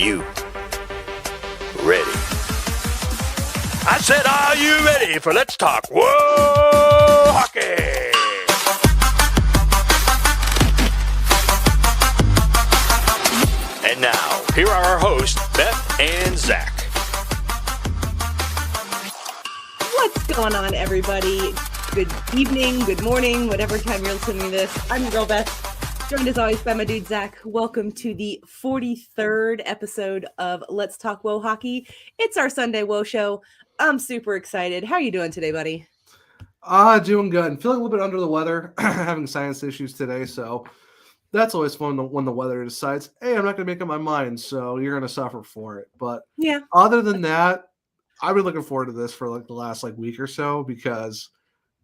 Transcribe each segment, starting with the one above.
you ready? I said, are you ready for Let's Talk Whoa Hockey? And now, here are our hosts, Beth and Zach. What's going on, everybody? Good evening, good morning, whatever time you're listening to this. I'm your girl, Beth, joined as always by my dude, Zach. Welcome to the 43rd episode of Let's Talk WoHo Hockey. It's our Sunday WoShow. I'm super excited. How are you doing today, buddy? Doing good. I'm feeling a little bit under the weather, having sinus issues today, so that's always fun when the weather decides, hey, I'm not going to make up my mind, so you're going to suffer for it. But yeah, other than that, I've been looking forward to this for like the last week or so because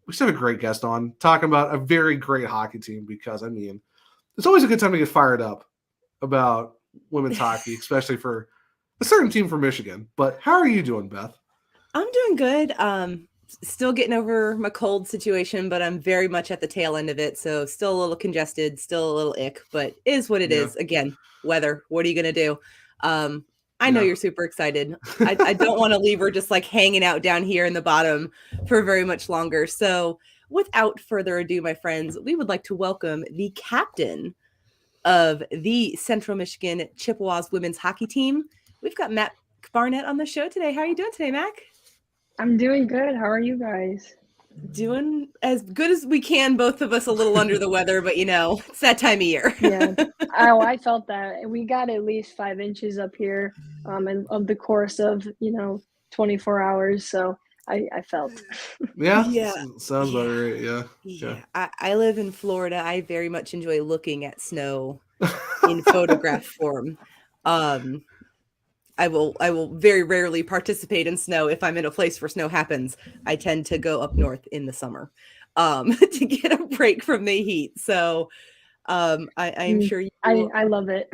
we still have a great guest on talking about a very great hockey team because, I mean, it's always a good time to get fired up about women's hockey, especially for a certain team from Michigan. But how are you doing, Beth? I'm doing good. Still getting over my cold situation, but I'm very much at the tail end of it. So still a little congested, still a little ick, but is what it is. Again, weather. What are you going to do? I know you're super excited. I don't want to leave her just like hanging out down here in the bottom for very much longer. So without further ado, my friends, we would like to welcome the captain of the Central Michigan Chippewas women's hockey team. We've got Mac Barnett on the show today. How are you doing today, Mac? I'm doing good. How are you guys? Doing as good as we can, both of us a little under the weather, but you know, it's that time of year. Yeah. I felt that. We got at least 5 inches up here and of the course of, 24 hours. So I felt. Yeah. Sounds about right. Yeah. I live in Florida. I very much enjoy looking at snow in photograph form. I will very rarely participate in snow if I'm in a place where snow happens. I tend to go up north in the summer to get a break from the heat. So I'm sure you will. I love it.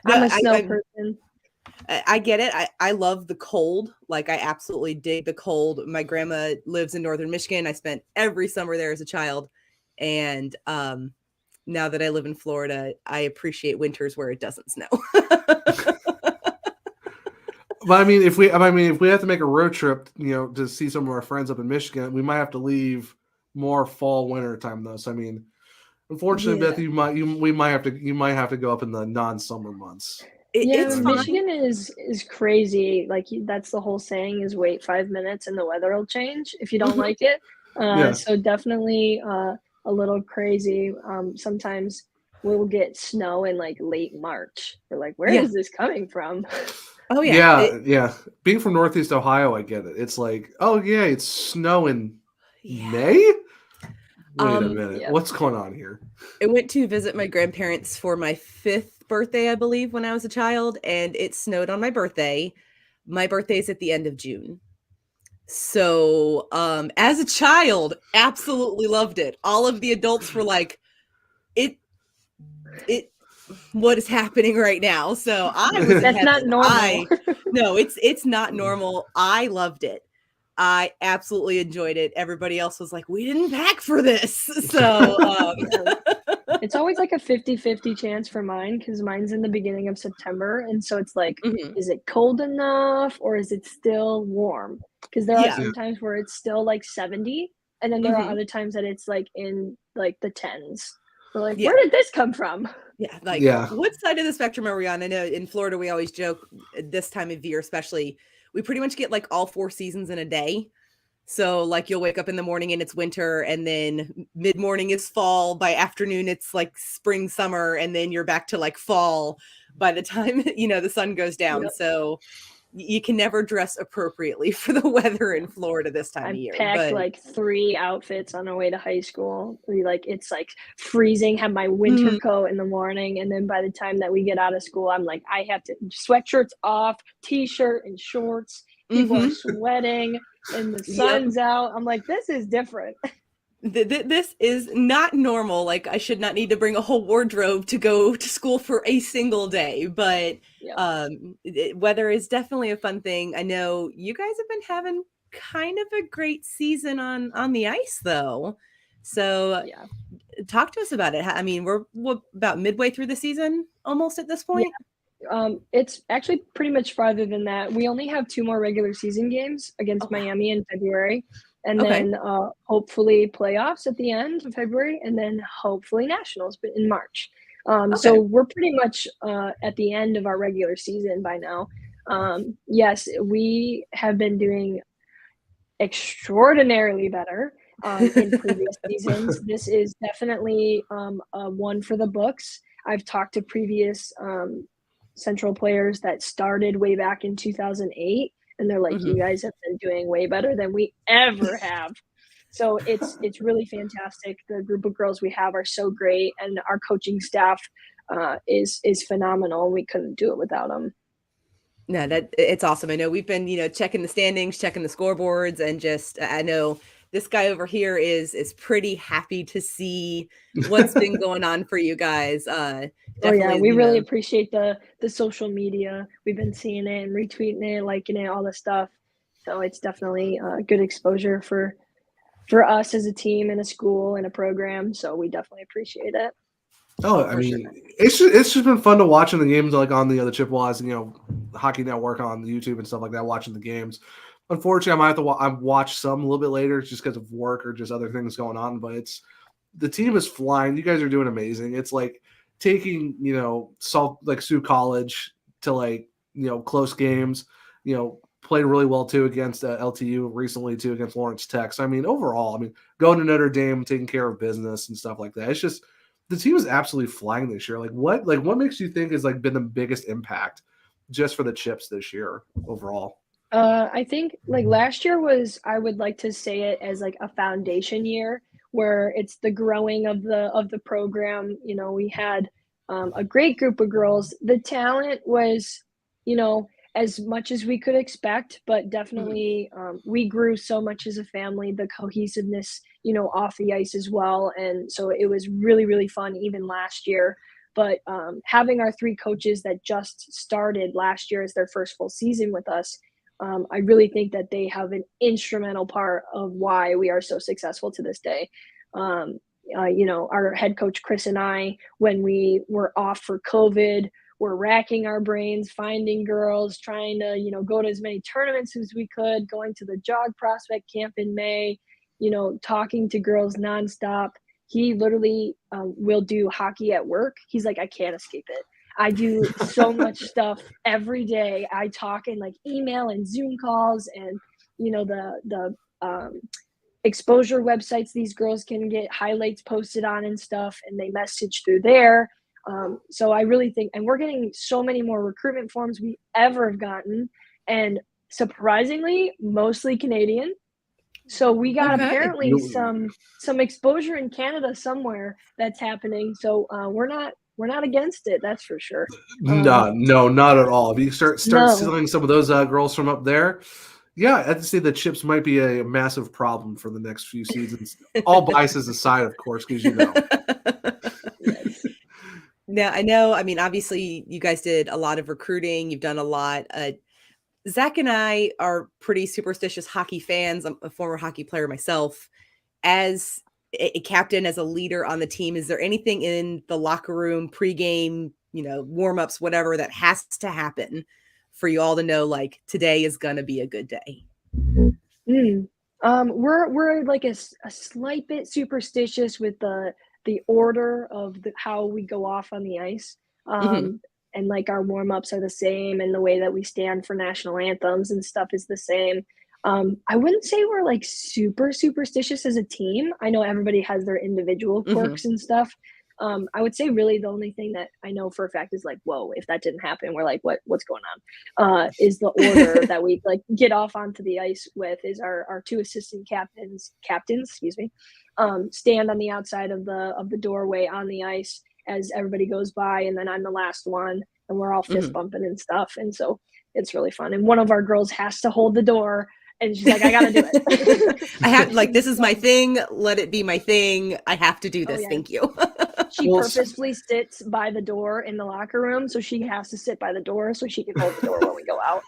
I'm a snow person. I get it. I love the cold. Like I absolutely dig the cold. My grandma lives in northern Michigan. I spent every summer there as a child. And now that I live in Florida, I appreciate winters where it doesn't snow. But I mean, if we have to make a road trip, to see some of our friends up in Michigan, we might have to leave more fall winter time though. So I mean, unfortunately, Beth, you might have to go up in the non-summer months. It's Michigan is crazy. Like that's the whole saying is wait 5 minutes and the weather will change if you don't like it. So definitely a little crazy. Sometimes we'll get snow in like late March. We're like, where is this coming from? Oh yeah. Yeah. Being from Northeast Ohio, I get it. It's like, oh yeah, it's snow in May? Wait a minute. What's going on here? I went to visit my grandparents for my 5th birthday, I believe, when I was a child, and it snowed on my birthday. My birthday is at the end of June. So, as a child, absolutely loved it. All of the adults were like, what is happening right now? So that's not normal. No, it's not normal. I loved it. I absolutely enjoyed it. Everybody else was like, we didn't pack for this. So it's always like a 50-50 chance for mine because mine's in the beginning of September. And so it's like, is it cold enough or is it still warm? Because there are some times where it's still like 70 and then there are other times that it's like in like the 10s. We're like, where did this come from? What side of the spectrum are we on? I know in Florida, we always joke this time of year, especially, we pretty much get like all 4 seasons in a day. So like you'll wake up in the morning and it's winter and then mid-morning is fall. By afternoon, it's like spring, summer, and then you're back to like fall by the time, the sun goes down. Yep. So you can never dress appropriately for the weather in Florida this time of year. I packed like 3 outfits on our way to high school. It's like freezing, have my winter coat in the morning. And then by the time that we get out of school, I'm like, I have to sweatshirts off, t-shirt and shorts. People are sweating and the sun's out. I'm like, this is different. This is not normal. Like I should not need to bring a whole wardrobe to go to school for a single day, but weather is definitely a fun thing. I know you guys have been having kind of a great season on the ice though. So talk to us about it. I mean, we're about midway through the season almost at this point. It's actually pretty much farther than that. We only have 2 more regular season games against Miami in February, and then hopefully playoffs at the end of February, and then hopefully nationals in March. So we're pretty much at the end of our regular season by now. Yes, we have been doing extraordinarily better in previous seasons. This is definitely one for the books. I've talked to previous Central players that started way back in 2008, and they're like, you guys have been doing way better than we ever have. So it's really fantastic. The group of girls we have are so great, and our coaching staff is phenomenal. We couldn't do it without them. No, it's awesome. I know we've been, checking the standings, checking the scoreboards, and just I know this guy over here is pretty happy to see what's been going on for you guys. We really appreciate the social media. We've been seeing it and retweeting it, liking it, all the stuff. So it's definitely good exposure for us as a team and a school and a program. So we definitely appreciate it. Oh, I mean, it's just been fun to watching the games like on the other Chippewas, Hockey Network on YouTube and stuff like that, watching the games. Unfortunately, I might have to watch some a little bit later just because of work or just other things going on. But the team is flying. You guys are doing amazing. It's like taking, Sioux College to close games, played really well too against LTU recently too against Lawrence Tech. So, overall, going to Notre Dame, taking care of business and stuff like that. It's just, the team is absolutely flying this year. What makes you think has been the biggest impact just for the Chips this year overall? I think last year was, I would like to say it as a foundation year where it's the growing of the program. We had a great group of girls. The talent was, as much as we could expect, but definitely we grew so much as a family, the cohesiveness, off the ice as well. And so it was really, really fun even last year. But having our 3 coaches that just started last year as their first full season with us, I really think that they have an instrumental part of why we are so successful to this day. Our head coach, Chris, and I, when we were off for COVID, we're racking our brains, finding girls, trying to, go to as many tournaments as we could, going to the Jog Prospect Camp in May, talking to girls nonstop. He literally will do hockey at work. He's like, I can't escape it. I do so much stuff every day. I talk in email and Zoom calls and, the exposure websites these girls can get highlights posted on and stuff, and they message through there. So I really think, and we're getting so many more recruitment forms we ever have gotten, and surprisingly, mostly Canadian. So we got apparently some exposure in Canada somewhere that's happening. So we're not against it, that's for sure. No, not at all. If you start stealing some of those girls from up there, yeah, I'd say the Chips might be a massive problem for the next few seasons. All biases aside, of course, because Yes. Now, I know, obviously you guys did a lot of recruiting. You've done a lot. Zach and I are pretty superstitious hockey fans. I'm a former hockey player myself. As a captain, as a leader on the team, is there anything in the locker room, pregame, warm-ups, whatever, that has to happen for you all to know, today is going to be a good day? We're a slight bit superstitious with the order of how we go off on the ice. And our warm-ups are the same, and the way that we stand for national anthems and stuff is the same. I wouldn't say we're super superstitious as a team. I know everybody has their individual quirks and stuff. I would say really the only thing that I know for a fact is whoa, if that didn't happen, we're what's going on? Is the order that we get off onto the ice with is our 2 assistant captains, stand on the outside of the doorway on the ice as everybody goes by, and then I'm the last one, and we're all fist bumping and stuff. And so it's really fun. And one of our girls has to hold the door, and she's like, I gotta do it. I have this is my thing. Let it be my thing. I have to do this. Oh, yeah. Thank you. She purposefully sits by the door in the locker room, so she has to sit by the door so she can hold the door when we go out.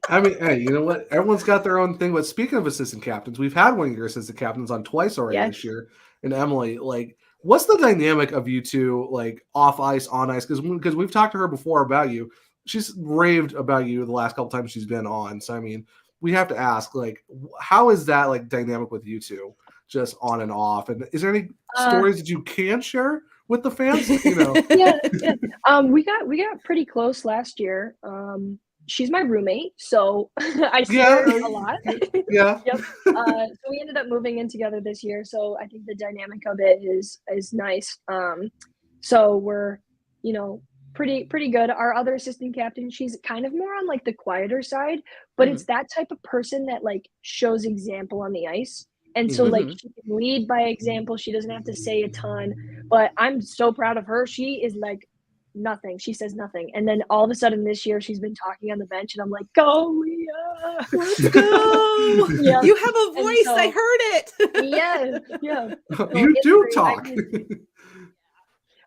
Hey, you know what? Everyone's got their own thing. But speaking of assistant captains, we've had one of your assistant captains on twice already this year. And Emily, What's the dynamic of you two, like off ice, on ice? Because we've talked to her before about you. She's raved about you the last couple times she's been on. So I mean, we have to ask, like, how is that like dynamic with you two, just on and off? And is there any stories that you can share with the fans? You know, yeah. We got pretty close last year. She's my roommate, so I see her a lot. Yeah. Yep. So we ended up moving in together this year, so I think the dynamic of it is nice. So we're, you know, pretty good. Our other assistant captain, she's kind of more on like the quieter side, but it's that type of person that like shows example on the ice. And so like she can lead by example. She doesn't have to say a ton, but I'm so proud of her. She is like nothing. She says nothing. And then all of a sudden this year she's been talking on the bench and I'm like, go Leah. Let's go. Yeah. You have a voice. I heard it. Yeah. So you do great. talk.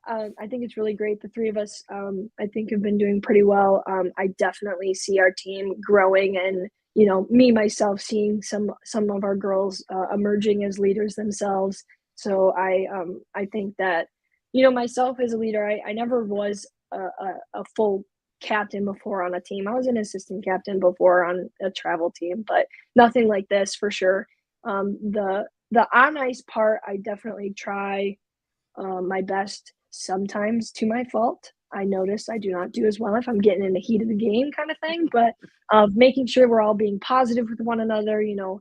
I think it's really great. The three of us, I think, have been doing pretty well. I definitely see our team growing, and you know, me myself seeing some of our girls emerging as leaders themselves. So I think that, you know, myself as a leader, I never was a full captain before on a team. I was an assistant captain before on a travel team, but nothing like this for sure. The on ice part, I definitely try my best. Sometimes to my fault. I notice I do not do as well if I'm getting in the heat of the game kind of thing, but making sure we're all being positive with one another, you know,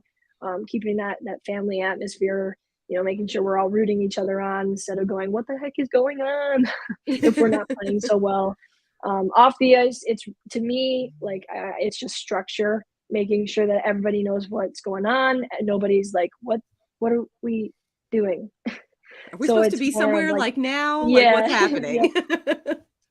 keeping that family atmosphere, you know, making sure we're all rooting each other on instead of going, what the heck is going on if we're not playing so well. Off the ice, it's to me, like it's just structure, making sure that everybody knows what's going on. And nobody's like, what are we doing? Are we supposed to be somewhere like now? Yeah, like what's happening?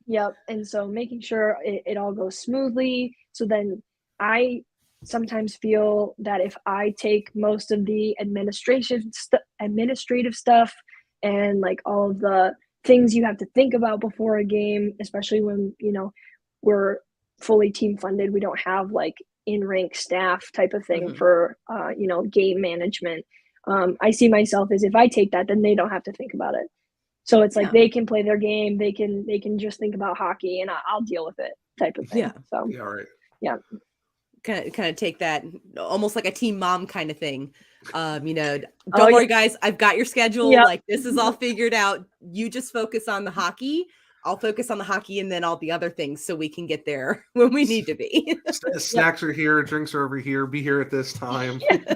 Yep. And so making sure it all goes smoothly. So then I sometimes feel that if I take most of the administrative stuff and like all of the things you have to think about before a game, especially when, you know, we're fully team funded, we don't have like in-rank staff type of thing for, you know, game management. I see myself as if I take that, then they don't have to think about it. So it's like they can play their game. They can just think about hockey, and I'll deal with it, type of thing. Yeah. So Yeah. Right. Yeah. Kind of take that almost like a team mom kind of thing. You know, don't worry, guys. I've got your schedule. Yep. Like this is all figured out. You just focus on the hockey. I'll focus on the hockey and then all the other things so we can get there when we need to be. Snacks are here, drinks are over here, be here at this time. Yeah.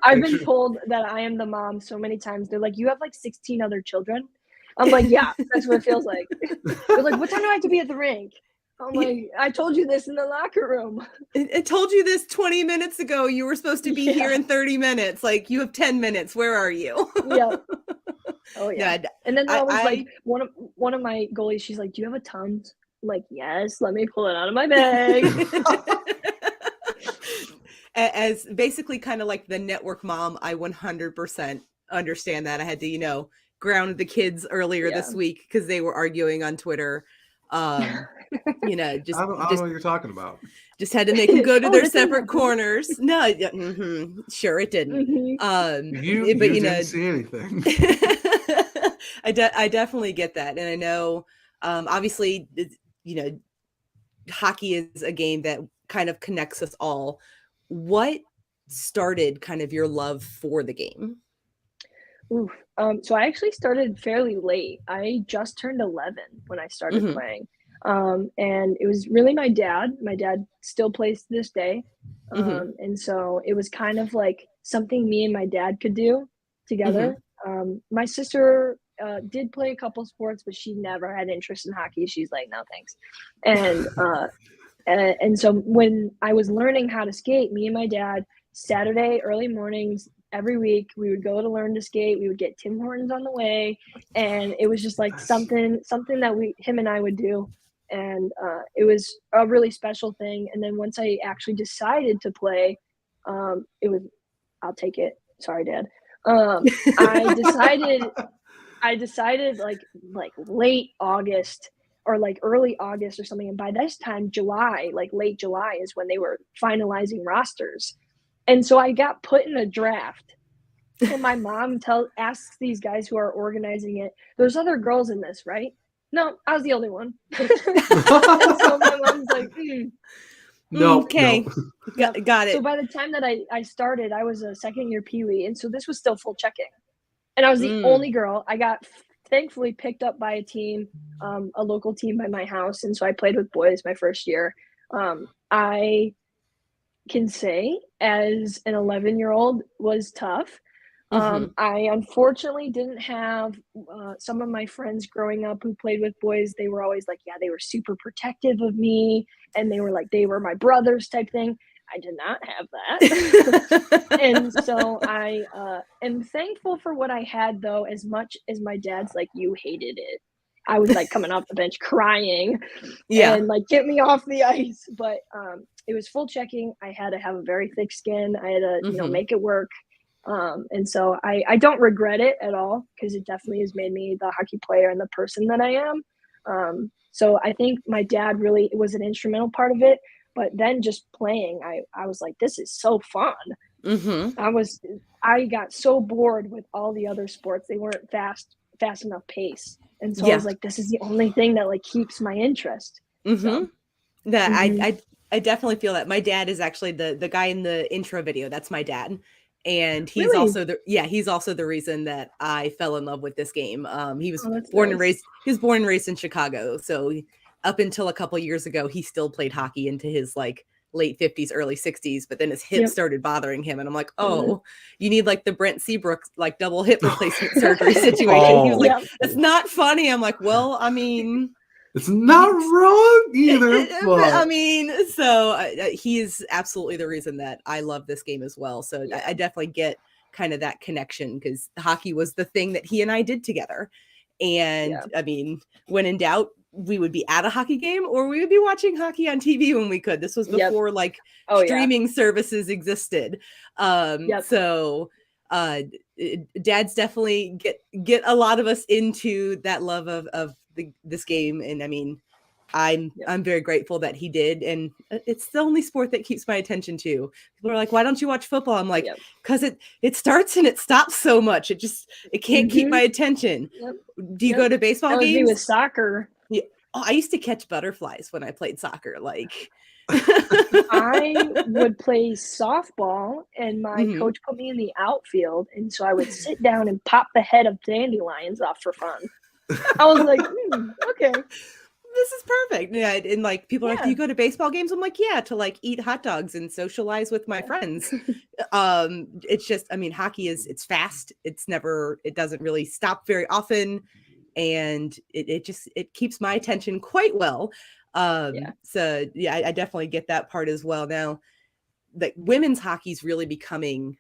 I've been told that I am the mom so many times. They're like, you have like 16 other children. I'm like, yeah, that's what it feels like. They're like, what time do I have to be at the rink? I'm like, I told you this in the locker room. I told you this 20 minutes ago. You were supposed to be here in 30 minutes. Like you have 10 minutes. Where are you? Yeah. Oh yeah. And then I was like, one of my goalies, she's like, do you have a Tums? I'm like, yes, let me pull it out of my bag. As basically kind of like the network mom, I 100% understand that. I had to, you know, ground the kids earlier this week because they were arguing on Twitter. You know, just I don't know what you're talking about. Just had to make them go to their separate corners. No, sure it didn't. You didn't see anything. I definitely get that, and I know, obviously, you know, hockey is a game that kind of connects us all. What started kind of your love for the game? Oof. So I actually started fairly late. I just turned 11 when I started playing. And it was really my dad. My dad still plays to this day. And so it was kind of like something me and my dad could do together. My sister did play a couple sports, but she never had interest in hockey. She's like, no, thanks. And so when I was learning how to skate, me and my dad, Saturday early mornings, every week we would go to learn to skate. We would get Tim Hortons on the way, and it was just like something that him and I would do. And it was a really special thing. And then once I actually decided to play, it was, I'll take it. Sorry, Dad. I decided like late August or like early August or something. And by this time, July, like late July is when they were finalizing rosters. And so I got put in a draft And my mom asks these guys who are organizing it, "There's other girls in this, right?" No, I was the only one. And so my mom's like, No. Okay. Got it. So by the time that I started, I was a second year Pee Wee, and so this was still full checking. And I was the only girl. I got thankfully picked up by a team, a local team by my house, and so I played with boys my first year. I can say as an 11-year-old was tough. I unfortunately didn't have some of my friends growing up who played with boys. They were always like, they were super protective of me, and they were like, they were my brothers type thing. I did not have that. And so I am thankful for what I had, though, as much as my dad's like, you hated it. I was like coming off the bench crying and like, get me off the ice. But it was full checking. I had to have a very thick skin. I had to, you know, make it work. And so I don't regret it at all, because it definitely has made me the hockey player and the person that I am. So I think my dad really was an instrumental part of it. But then just playing, I was like, this is so fun. I got so bored with all the other sports. They weren't fast enough pace. And so I was like, this is the only thing that like keeps my interest. So. I definitely feel that. My dad is actually the guy in the intro video. That's my dad. And he's also the reason that I fell in love with this game. He was born and raised in Chicago. So up until a couple years ago, he still played hockey into his like late 50s, early 60s, but then his hip started bothering him. And I'm like, you need like the Brent Seabrook, like double hip replacement surgery situation. He was like, that's not funny. I'm like, well, I mean, it's not wrong either. But I mean, so he is absolutely the reason that I love this game as well. So I definitely get kind of that connection, because hockey was the thing that he and I did together. And I mean, when in doubt, we would be at a hockey game or we would be watching hockey on TV when we could. This was before like streaming services existed. So dads definitely get a lot of us into that love of this game. And I mean, I'm very grateful that he did. And it's the only sport that keeps my attention too. People are like, why don't you watch football? I'm like, because it starts and it stops so much. It can't keep my attention. Do you go to baseball games? With soccer. Yeah. Oh, I used to catch butterflies when I played soccer. Like I would play softball, and my coach put me in the outfield, and so I would sit down and pop the head of dandelions off for fun. I was like, okay, this is perfect. Yeah, and like people are like, do you go to baseball games? I'm like, yeah, to like eat hot dogs and socialize with my friends. It's just, I mean, hockey it's fast. It doesn't really stop very often. And it keeps my attention quite well. So yeah, I definitely get that part as well. Now, like women's hockey is really becoming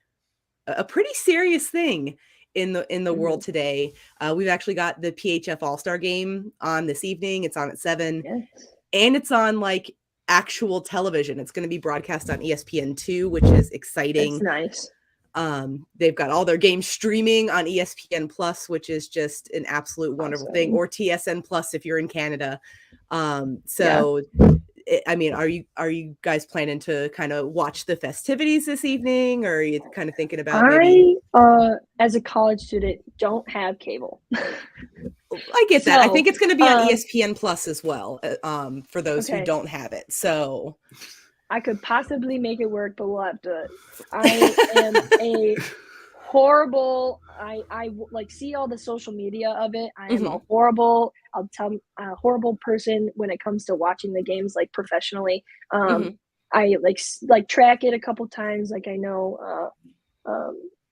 a pretty serious thing in the world today. We've actually got the PHF All-Star game on this evening. It's on at 7, and it's on like actual television. It's going to be broadcast on ESPN2, which is exciting. That's nice. They've got all their games streaming on ESPN Plus, which is just an absolute wonderful thing, or TSN Plus if you're in Canada. I mean, are you guys planning to kind of watch the festivities this evening, or are you kind of thinking about maybe? As a college student, don't have cable. I get that. I think it's going to be on ESPN Plus as well, for those who don't have it. So I could possibly make it work, but we'll have to. I am a horrible. I like see all the social media of it. I am a horrible person when it comes to watching the games like professionally. I like track it a couple times. Like I know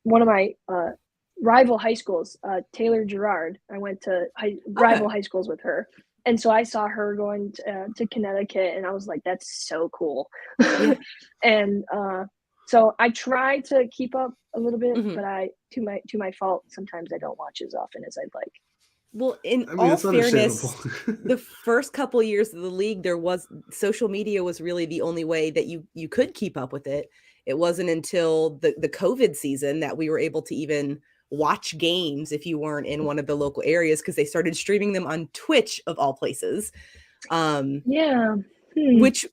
one of my rival high schools, Taylor Gerard. I went to rival high schools with her. And so I saw her going to Connecticut, and I was like, that's so cool. And so I try to keep up a little bit, but to my fault, sometimes I don't watch as often as I'd like. Well, all fairness, the first couple of years of the league, social media was really the only way that you could keep up with it. It wasn't until the COVID season that we were able to even watch games if you weren't in one of the local areas, because they started streaming them on Twitch of all places. Which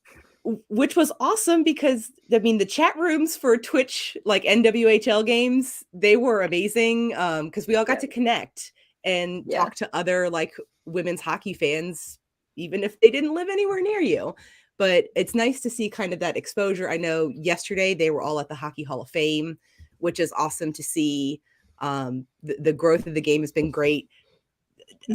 which was awesome because I mean the chat rooms for Twitch like NWHL games, they were amazing because we all got to connect and talk to other like women's hockey fans, even if they didn't live anywhere near you. But it's nice to see kind of that exposure. I know yesterday they were all at the Hockey Hall of Fame, which is awesome to see. The growth of the game has been great.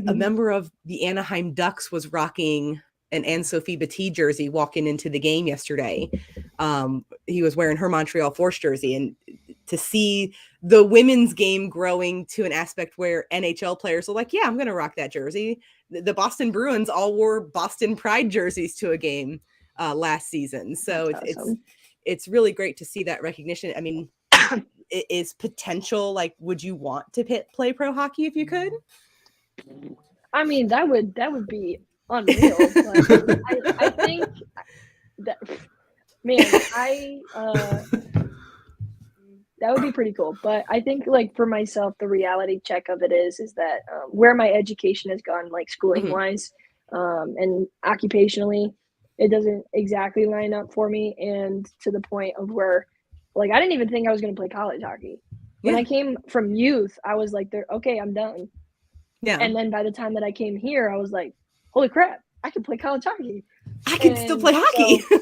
A member of the Anaheim Ducks was rocking an Anne-Sophie Batty jersey walking into the game yesterday. He was wearing her Montreal Force jersey, and to see the women's game growing to an aspect where NHL players are like, yeah, I'm going to rock that jersey. The Boston Bruins all wore Boston Pride jerseys to a game last season. So it's really great to see that recognition. I mean, it is potential. Like, would you want to play pro hockey if you could? I mean, that would be unreal. But I think that, man, that would be pretty cool. But I think, like, for myself, the reality check of it is that where my education has gone, like schooling wise, and occupationally, it doesn't exactly line up for me. And to the point of where, like, I didn't even think I was going to play college hockey. When I came from youth, I was like, okay, I'm done. Yeah. And then by the time that I came here, I was like, holy crap, I can play college hockey. I can still play hockey. So,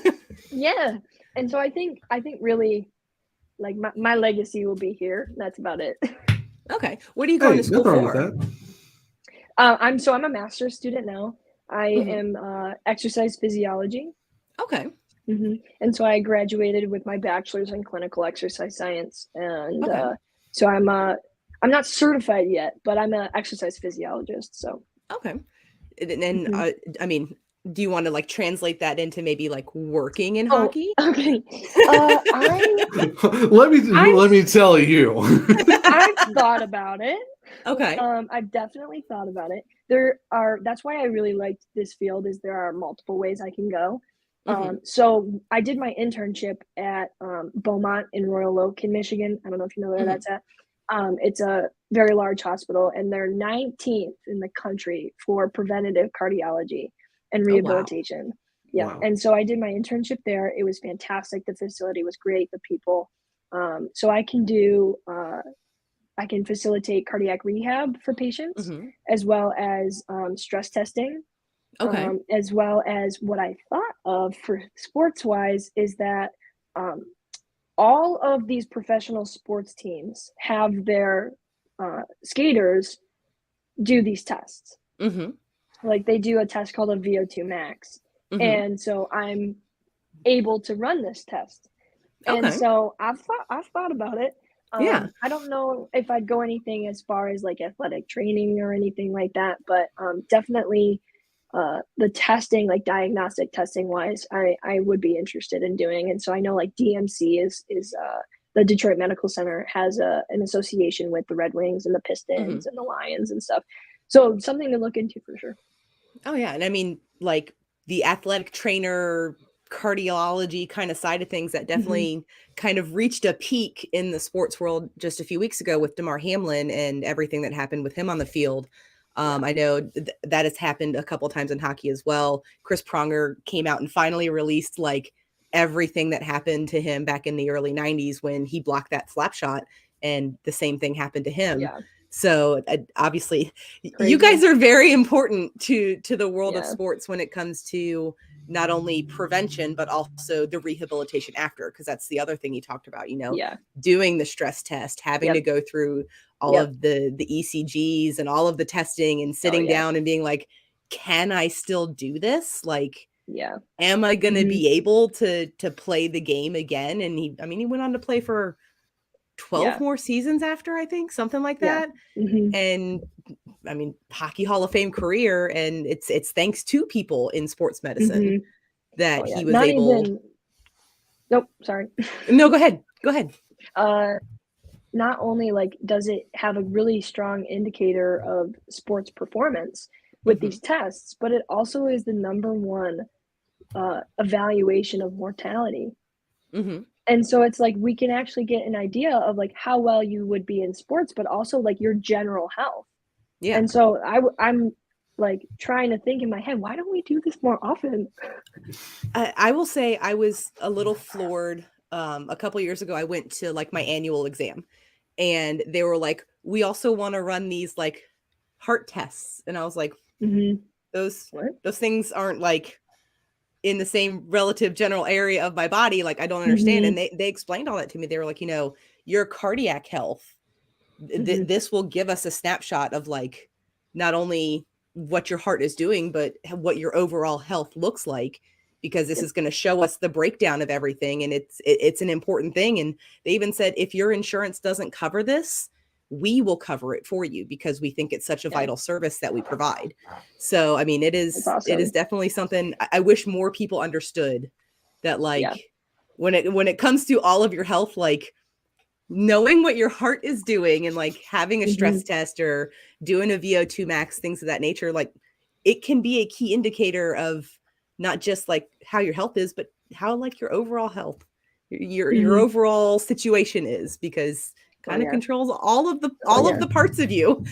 yeah. And so I think really, like, my legacy will be here. That's about it. Okay. What are you going to school for? I'm a master's student now. I am exercise physiology. Okay. And so I graduated with my bachelor's in clinical exercise science. And so I'm not certified yet, but I'm an exercise physiologist. So okay. And I mean, do you want to like translate that into maybe like working in hockey? Okay. Let me tell you. I've thought about it. Okay. I've definitely thought about it. That's why I really liked this field, is there are multiple ways I can go. So I did my internship at Beaumont in Royal Oak in Michigan. I don't know if you know where that's at. It's a very large hospital, and they're 19th in the country for preventative cardiology and rehabilitation. Wow. Yeah. Wow. And so I did my internship there. It was fantastic. The facility was great. The people. So I can facilitate cardiac rehab for patients, as well as stress testing. Okay. As well as what I thought of for sports wise is that all of these professional sports teams have their skaters do these tests. Like they do a test called a VO2 max. And so I'm able to run this test. And so I've thought about it. I don't know if I'd go anything as far as like athletic training or anything like that, but definitely the testing, like diagnostic testing wise, I would be interested in doing. And so I know like DMC is the Detroit Medical Center has an association with the Red Wings and the Pistons and the Lions and stuff. So something to look into for sure. Oh yeah. And I mean, like the athletic trainer cardiology kind of side of things that definitely kind of reached a peak in the sports world just a few weeks ago with DeMar Hamlin and everything that happened with him on the field. I know that has happened a couple of times in hockey as well. Chris Pronger came out and finally released like everything that happened to him back in the early 90s when he blocked that slap shot, and the same thing happened to him. Yeah. So obviously you guys are very important to the world of sports when it comes to not only prevention, but also the rehabilitation after, because that's the other thing you talked about, doing the stress test, having to go through all of the ECGs and all of the testing and sitting down and being like, can I still do this? Like, am I going to be able to play the game again? And he went on to play for 12 more seasons after, I think, something like that. And I mean, Hockey Hall of Fame career, and it's thanks to people in sports medicine that he was able. Nope, sorry. No, go ahead. Not only like does it have a really strong indicator of sports performance with these tests, but it also is the number one evaluation of mortality. And so it's like we can actually get an idea of like how well you would be in sports, but also like your general health. Yeah. And so like trying to think in my head, why don't we do this more often? I will say I was a little floored. A couple years ago, I went to like my annual exam, and they were like, "We also want to run these like heart tests," and I was like, "Those things aren't like in the same relative general area of my body. Like, I don't understand." And they explained all that to me. They were like, your cardiac health. This will give us a snapshot of like not only what your heart is doing, but what your overall health looks like, because this is going to show us the breakdown of everything. And it's an important thing. And they even said, if your insurance doesn't cover this, we will cover it for you, because we think it's such a vital service that we provide. So, I mean, it is definitely something I wish more people understood, that like when it comes to all of your health, like knowing what your heart is doing and like having a stress test or doing a VO2 max, things of that nature, like it can be a key indicator of not just like how your health is, but how like your overall health, your overall situation is, because kind of controls all of the parts of you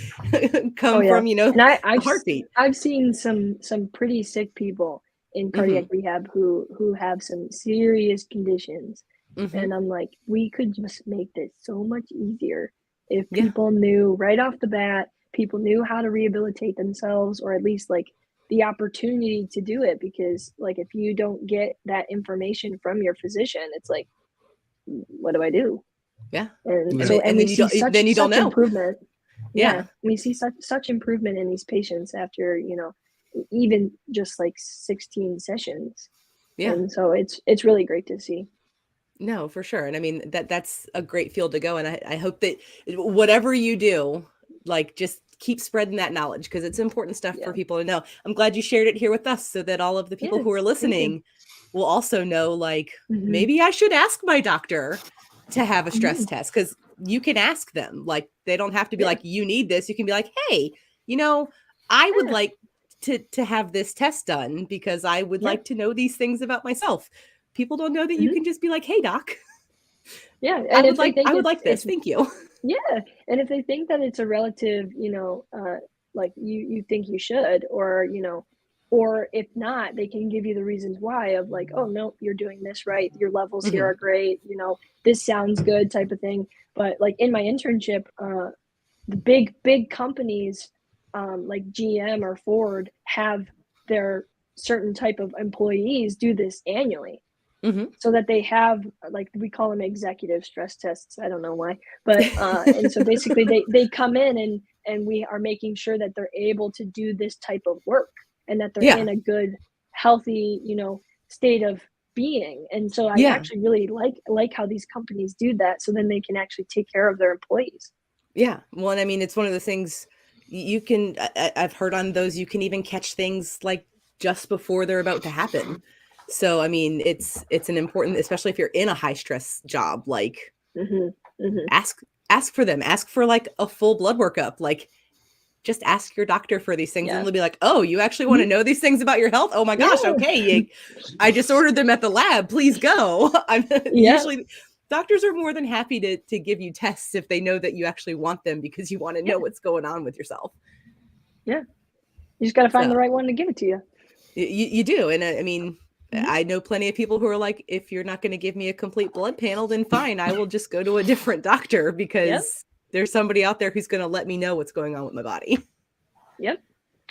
come from, and I've heartbeat. I've seen some pretty sick people in cardiac rehab who have some serious conditions. And I'm like, we could just make this so much easier if people knew right off the bat, people knew how to rehabilitate themselves, or at least like the opportunity to do it. Because like, if you don't get that information from your physician, it's like, what do I do? Yeah. And so, and we see such improvement. Yeah. We see such improvement in these patients after, even just like 16 sessions. Yeah. And so it's really great to see. No, for sure. And I mean, that's a great field to go. And I hope that whatever you do, like just keep spreading that knowledge, because it's important stuff for people to know. I'm glad you shared it here with us, so that all of the people who are listening will also know, like, maybe I should ask my doctor to have a stress test, because you can ask them. Like, they don't have to be like, you need this. You can be like, hey, I would like to have this test done, because I would like to know these things about myself. People don't know that you can just be like, hey, doc. Yeah. And I would like this. Thank you. Yeah. And if they think that it's a relative, like you think you should, or, or if not, they can give you the reasons why, of like, oh, no, you're doing this right. Your levels here are great. This sounds good, type of thing. But like in my internship, the big companies like GM or Ford have their certain type of employees do this annually. So that they have, like, we call them executive stress tests. I don't know why, but and so basically they come in and we are making sure that they're able to do this type of work, and that they're in a good, healthy, state of being. And so I actually really like how these companies do that, so then they can actually take care of their employees. Yeah. Well, and I mean, it's one of the things you can, I've heard on those, you can even catch things like just before they're about to happen. So, I mean, it's an important, especially if you're in a high stress job, like ask for them, ask for like a full blood workup, like just ask your doctor for these things, and they'll be like, oh, you actually want to know these things about your health? Oh my gosh. Okay. I just ordered them at the lab. Please go. Usually doctors are more than happy to give you tests if they know that you actually want them, because you want to know what's going on with yourself. Yeah. You just got to find the right one to give it to you. You do. And I mean, I know plenty of people who are like, if you're not going to give me a complete blood panel, then fine, I will just go to a different doctor, because there's somebody out there who's going to let me know what's going on with my body. Yep.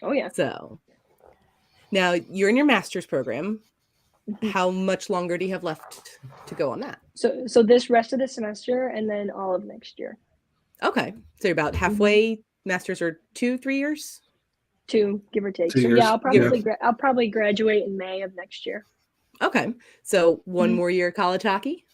Oh yeah. So now you're in your master's program. How much longer do you have left to go on that? So this rest of the semester, and then all of next year. Okay. So you're about halfway. Masters are 2-3 years? 2, give or take. 2 So years. yeah, I'll probably graduate in May of next year. Okay. So one more year of college hockey?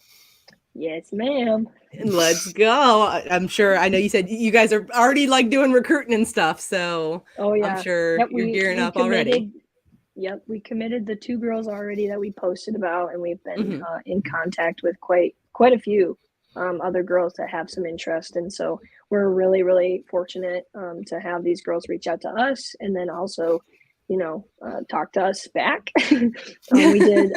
Yes, ma'am. Let's go. I'm sure, I know you said you guys are already like doing recruiting and stuff, so I'm sure you're gearing up already. Yep, we committed the 2 girls already that we posted about, and we've been in contact with quite a few other girls that have some interest. And so we're really, really fortunate to have these girls reach out to us, and then also, talk to us back. We did,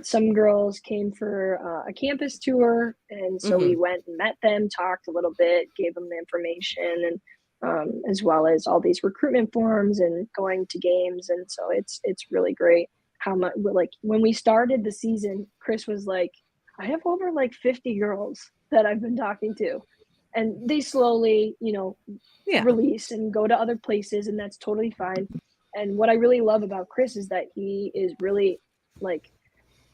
some girls came for a campus tour, and so we went and met them, talked a little bit, gave them the information, as well as all these recruitment forums and going to games. And so it's really great how much, like when we started the season, Chris was like, I have over like 50 girls that I've been talking to, and they slowly, release and go to other places, and that's totally fine. And what I really love about Chris is that he is really like,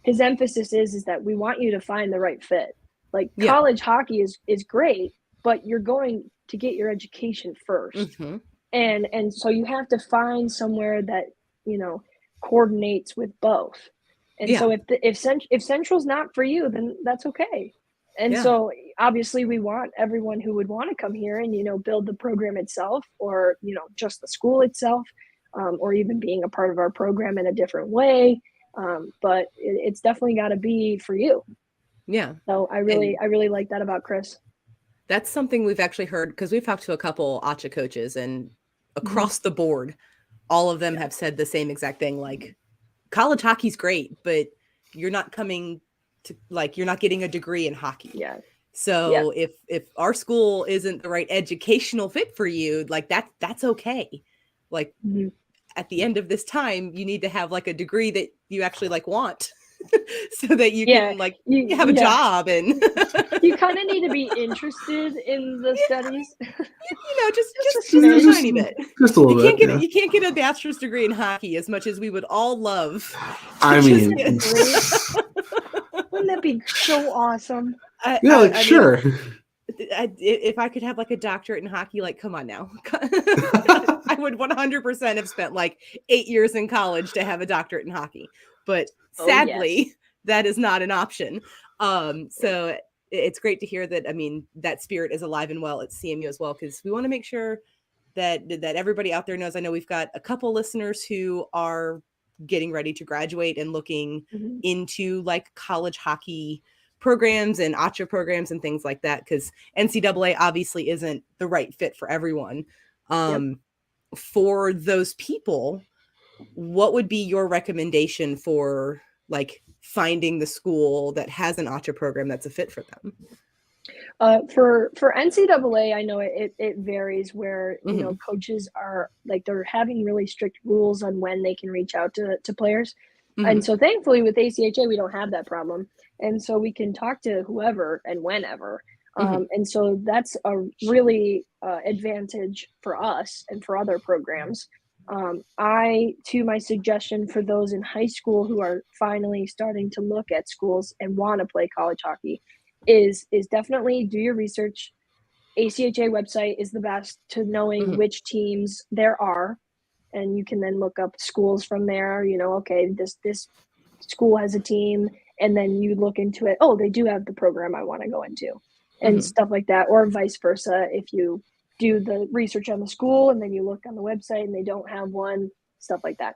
his emphasis is that we want you to find the right fit. Like college hockey is great, but you're going to get your education first. And so you have to find somewhere that, coordinates with both. And so if Central's not for you, then that's okay. And so obviously we want everyone who would want to come here and, build the program itself, or, just the school itself, or even being a part of our program in a different way. But it's definitely got to be for you. Yeah. So I really like that about Chris. That's something we've actually heard, because we've talked to a couple ACHA coaches, and across the board, all of them have said the same exact thing. Like, college hockey's great, but you're not coming to, like, you're not getting a degree in hockey. Yeah. So if our school isn't the right educational fit for you, like that's okay. Like at the end of this time, you need to have like a degree that you actually like want. So that you can like you have a job, and you kind of need to be interested in the studies. Just a tiny bit. Just a little bit. You can't get a bachelor's degree in hockey, as much as we would all love. I mean, wouldn't that be so awesome? Sure. If I could have like a doctorate in hockey, like, come on now. I would 100% have spent like 8 years in college to have a doctorate in hockey. But sadly, that is not an option. So it's great to hear that. I mean, that spirit is alive and well at CMU as well, because we want to make sure that everybody out there knows. I know we've got a couple listeners who are getting ready to graduate and looking into like college hockey programs and ACHA programs and things like that, because NCAA obviously isn't the right fit for everyone. For those people, what would be your recommendation for like finding the school that has an ACHA program that's a fit for them? For NCAA, I know it varies where, coaches are like, they're having really strict rules on when they can reach out to players. And so thankfully with ACHA, we don't have that problem. And so we can talk to whoever and whenever. And so that's a really advantage for us and for other programs. My suggestion for those in high school who are finally starting to look at schools and want to play college hockey is definitely do your research. ACHA website is the best to knowing which teams there are. And you can then look up schools from there, okay, this school has a team, and then you look into it. Oh, they do have the program I want to go into, and stuff like that, or vice versa. If you do the research on the school and then you look on the website and they don't have one, stuff like that.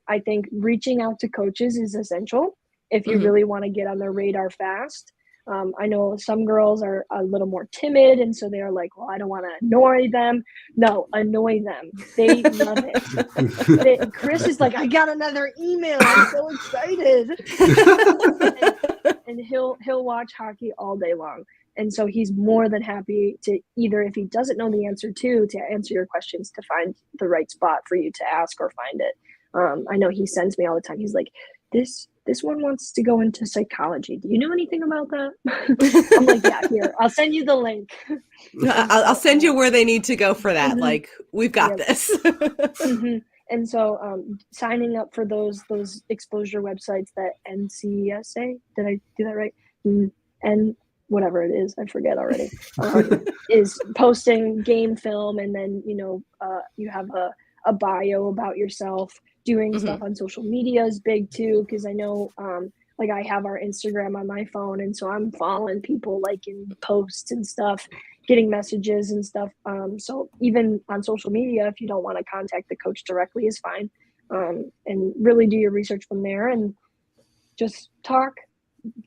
I think reaching out to coaches is essential if you really want to get on their radar fast. I know some girls are a little more timid, and so they're like, well, I don't want to annoy them. No, annoy them. They love it. Chris is like, I got another email. I'm so excited. and he'll watch hockey all day long. And so he's more than happy to either, if he doesn't know the answer to answer your questions, to find the right spot for you to ask or find it. I know he sends me all the time. He's like, this one wants to go into psychology. Do you know anything about that? I'm like, yeah, here, I'll send you the link. I'll send you where they need to go for that. Like, we've got this. And so signing up for those exposure websites that NCSA, did I do that right? And whatever it is, I forget already, is posting game film, and then, you have a bio about yourself. Doing stuff on social media is big too, because I know like I have our Instagram on my phone, and so I'm following people liking posts and stuff, getting messages and stuff. So even on social media, if you don't want to contact the coach directly, is fine. And really do your research from there, and just talk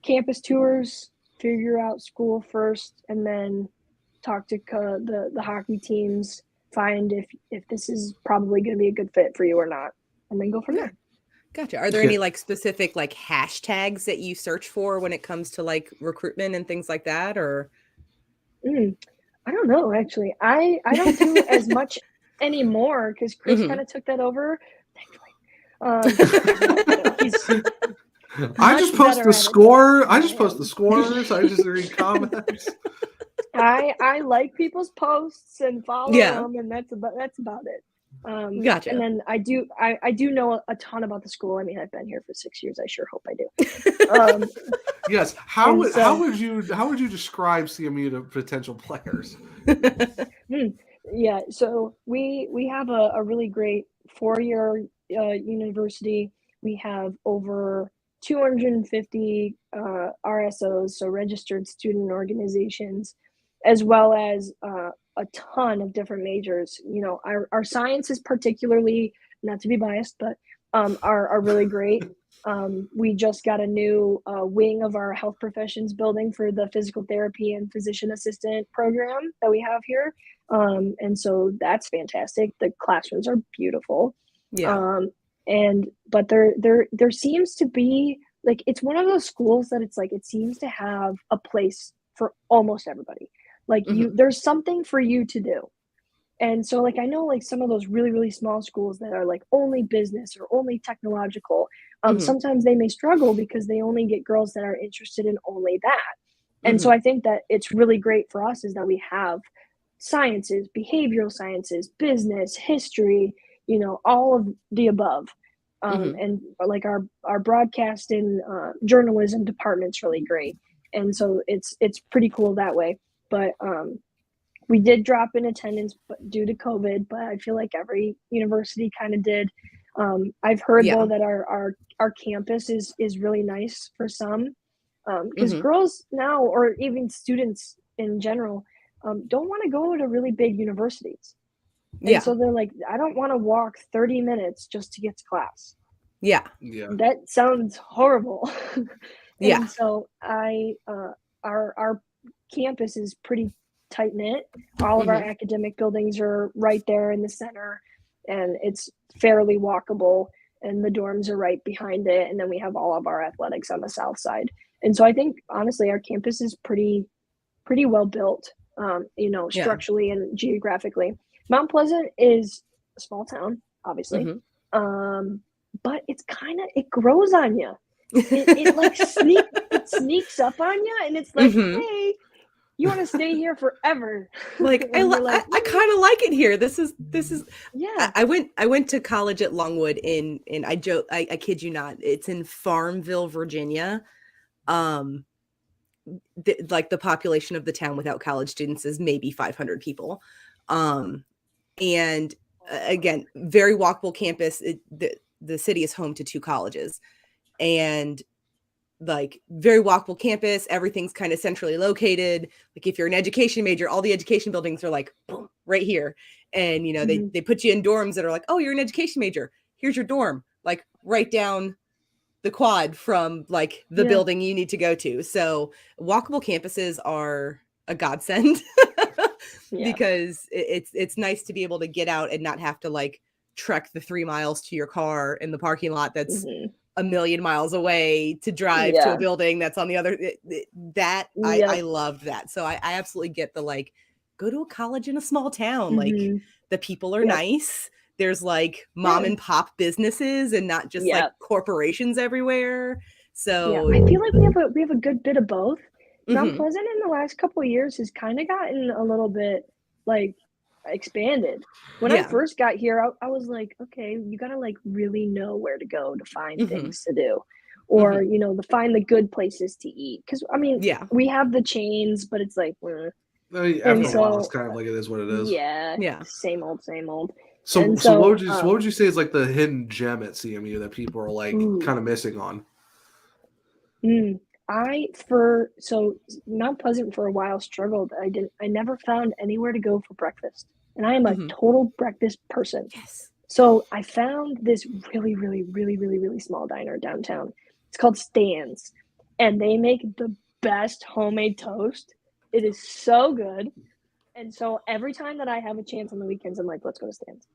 campus tours, figure out school first, and then talk to the hockey teams, find if this is probably going to be a good fit for you or not, and then go from there. Gotcha. Are there any like specific like hashtags that you search for when it comes to like recruitment and things like that, or? I don't know, actually. I don't do as much anymore because Chris kind of took that over, thankfully. He's I just post the score. I just post the scores. I just read comments. I like people's posts and follow them, and that's about it. Gotcha. And then I do know a ton about the school. I mean, I've been here for 6 years. I sure hope I do. Yes. How would you describe CMU to potential players? Yeah. So we have a really great 4-year university. We have over 250 RSOs, so registered student organizations, as well as a ton of different majors. You know, our sciences, particularly, not to be biased, but are really great. We just got a new wing of our health professions building for the physical therapy and physician assistant program that we have here. And so that's fantastic. The classrooms are beautiful. Yeah. But there seems to be, like, it's one of those schools that it's like, it seems to have a place for almost everybody. Like there's something for you to do. And so, like, I know, like, some of those really, really small schools that are like only business or only technological, sometimes they may struggle because they only get girls that are interested in only that. And so I think that it's really great for us is that we have sciences, behavioral sciences, business, history, you know, all of the above. And like our broadcast and journalism department's really great. And so it's pretty cool that way. But we did drop in attendance due to COVID, but I feel like every university kind of did. I've heard though that our campus is really nice for some, because girls now, or even students in general, don't want to go to really big universities. And so they're like, I don't want to walk 30 minutes just to get to class. Yeah. That sounds horrible. And so our campus is pretty tight knit. All of our academic buildings are right there in the center, and it's fairly walkable, and the dorms are right behind it. And then we have all of our athletics on the south side. And so I think honestly, our campus is pretty well built, you know, structurally and geographically. Mount Pleasant is a small town, obviously. But it's it grows on you. It like sneaks up on you, and it's like, hey, you want to stay here forever. Like, I kind of like it here. This is yeah. I went to college at Longwood in I kid you not, it's in Farmville, Virginia. Like the population of the town without college students is maybe 500 people. And again, very walkable campus. The city is home to 2 colleges, and like very walkable campus. Everything's kind of centrally located. Like if you're an education major, all the education buildings are like boom, right here. And, you know, they put you in dorms that are like, oh, you're an education major. Here's your dorm, like right down the quad from like the building you need to go to. So walkable campuses are a godsend because it's nice to be able to get out and not have to like trek the 3 miles to your car in the parking lot that's a million miles away to drive to a building that's on the other. I loved that. So I absolutely get the like, go to a college in a small town. Like the people are nice. There's like mom and pop businesses and not just like corporations everywhere. So I feel like we have a good bit of both. Mount Pleasant in the last couple of years has kind of gotten a little bit like expanded. When I first got here, I was like, okay, you gotta like really know where to go to find things to do, or you know, to find the good places to eat. Because I mean, we have the chains, but it's like, after a while, it's kind of like it is what it is. Same old. So what would you say is like the hidden gem at CMU that people are like kind of missing on? So Mount Pleasant for a while struggled. I never found anywhere to go for breakfast, and I am a total breakfast person. So I found this really, really, really, really, really small diner downtown. It's called Stan's, and they make the best homemade toast. It is so good. And so every time that I have a chance on the weekends, I'm like, let's go to Stan's.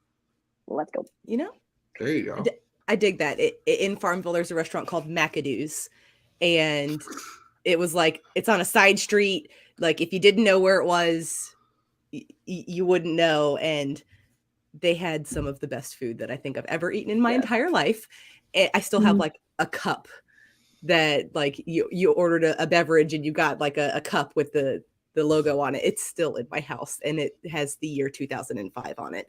Let's go. You know? There you go. I dig that. In Farmville, there's a restaurant called McAdoo's. And it was like, it's on a side street. Like if you didn't know where it was, you wouldn't know. And they had some of the best food that I think I've ever eaten in my entire life. I still have like a cup that like you ordered a beverage and you got like a cup with the logo on it. It's still in my house and it has the year 2005 on it.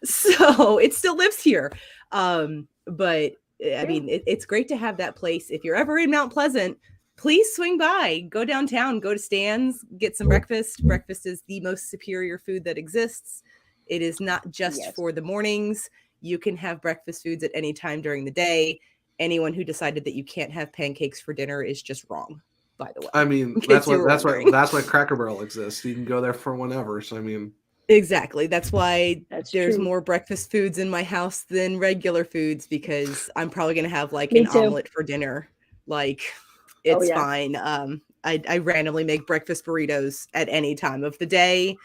So it still lives here. But I mean, it's great to have that place. If you're ever in Mount Pleasant, please swing by, go downtown, go to Stan's, get some breakfast. Breakfast is the most superior food that exists. It is not just for the mornings. You can have breakfast foods at any time during the day. Anyone who decided that you can't have pancakes for dinner is just wrong, by the way. I mean, that's why Cracker Barrel exists. You can go there for whenever. So I mean, exactly. That's why there's more breakfast foods in my house than regular foods, because I'm probably gonna have like an omelet for dinner. Like, it's fine. I randomly make breakfast burritos at any time of the day.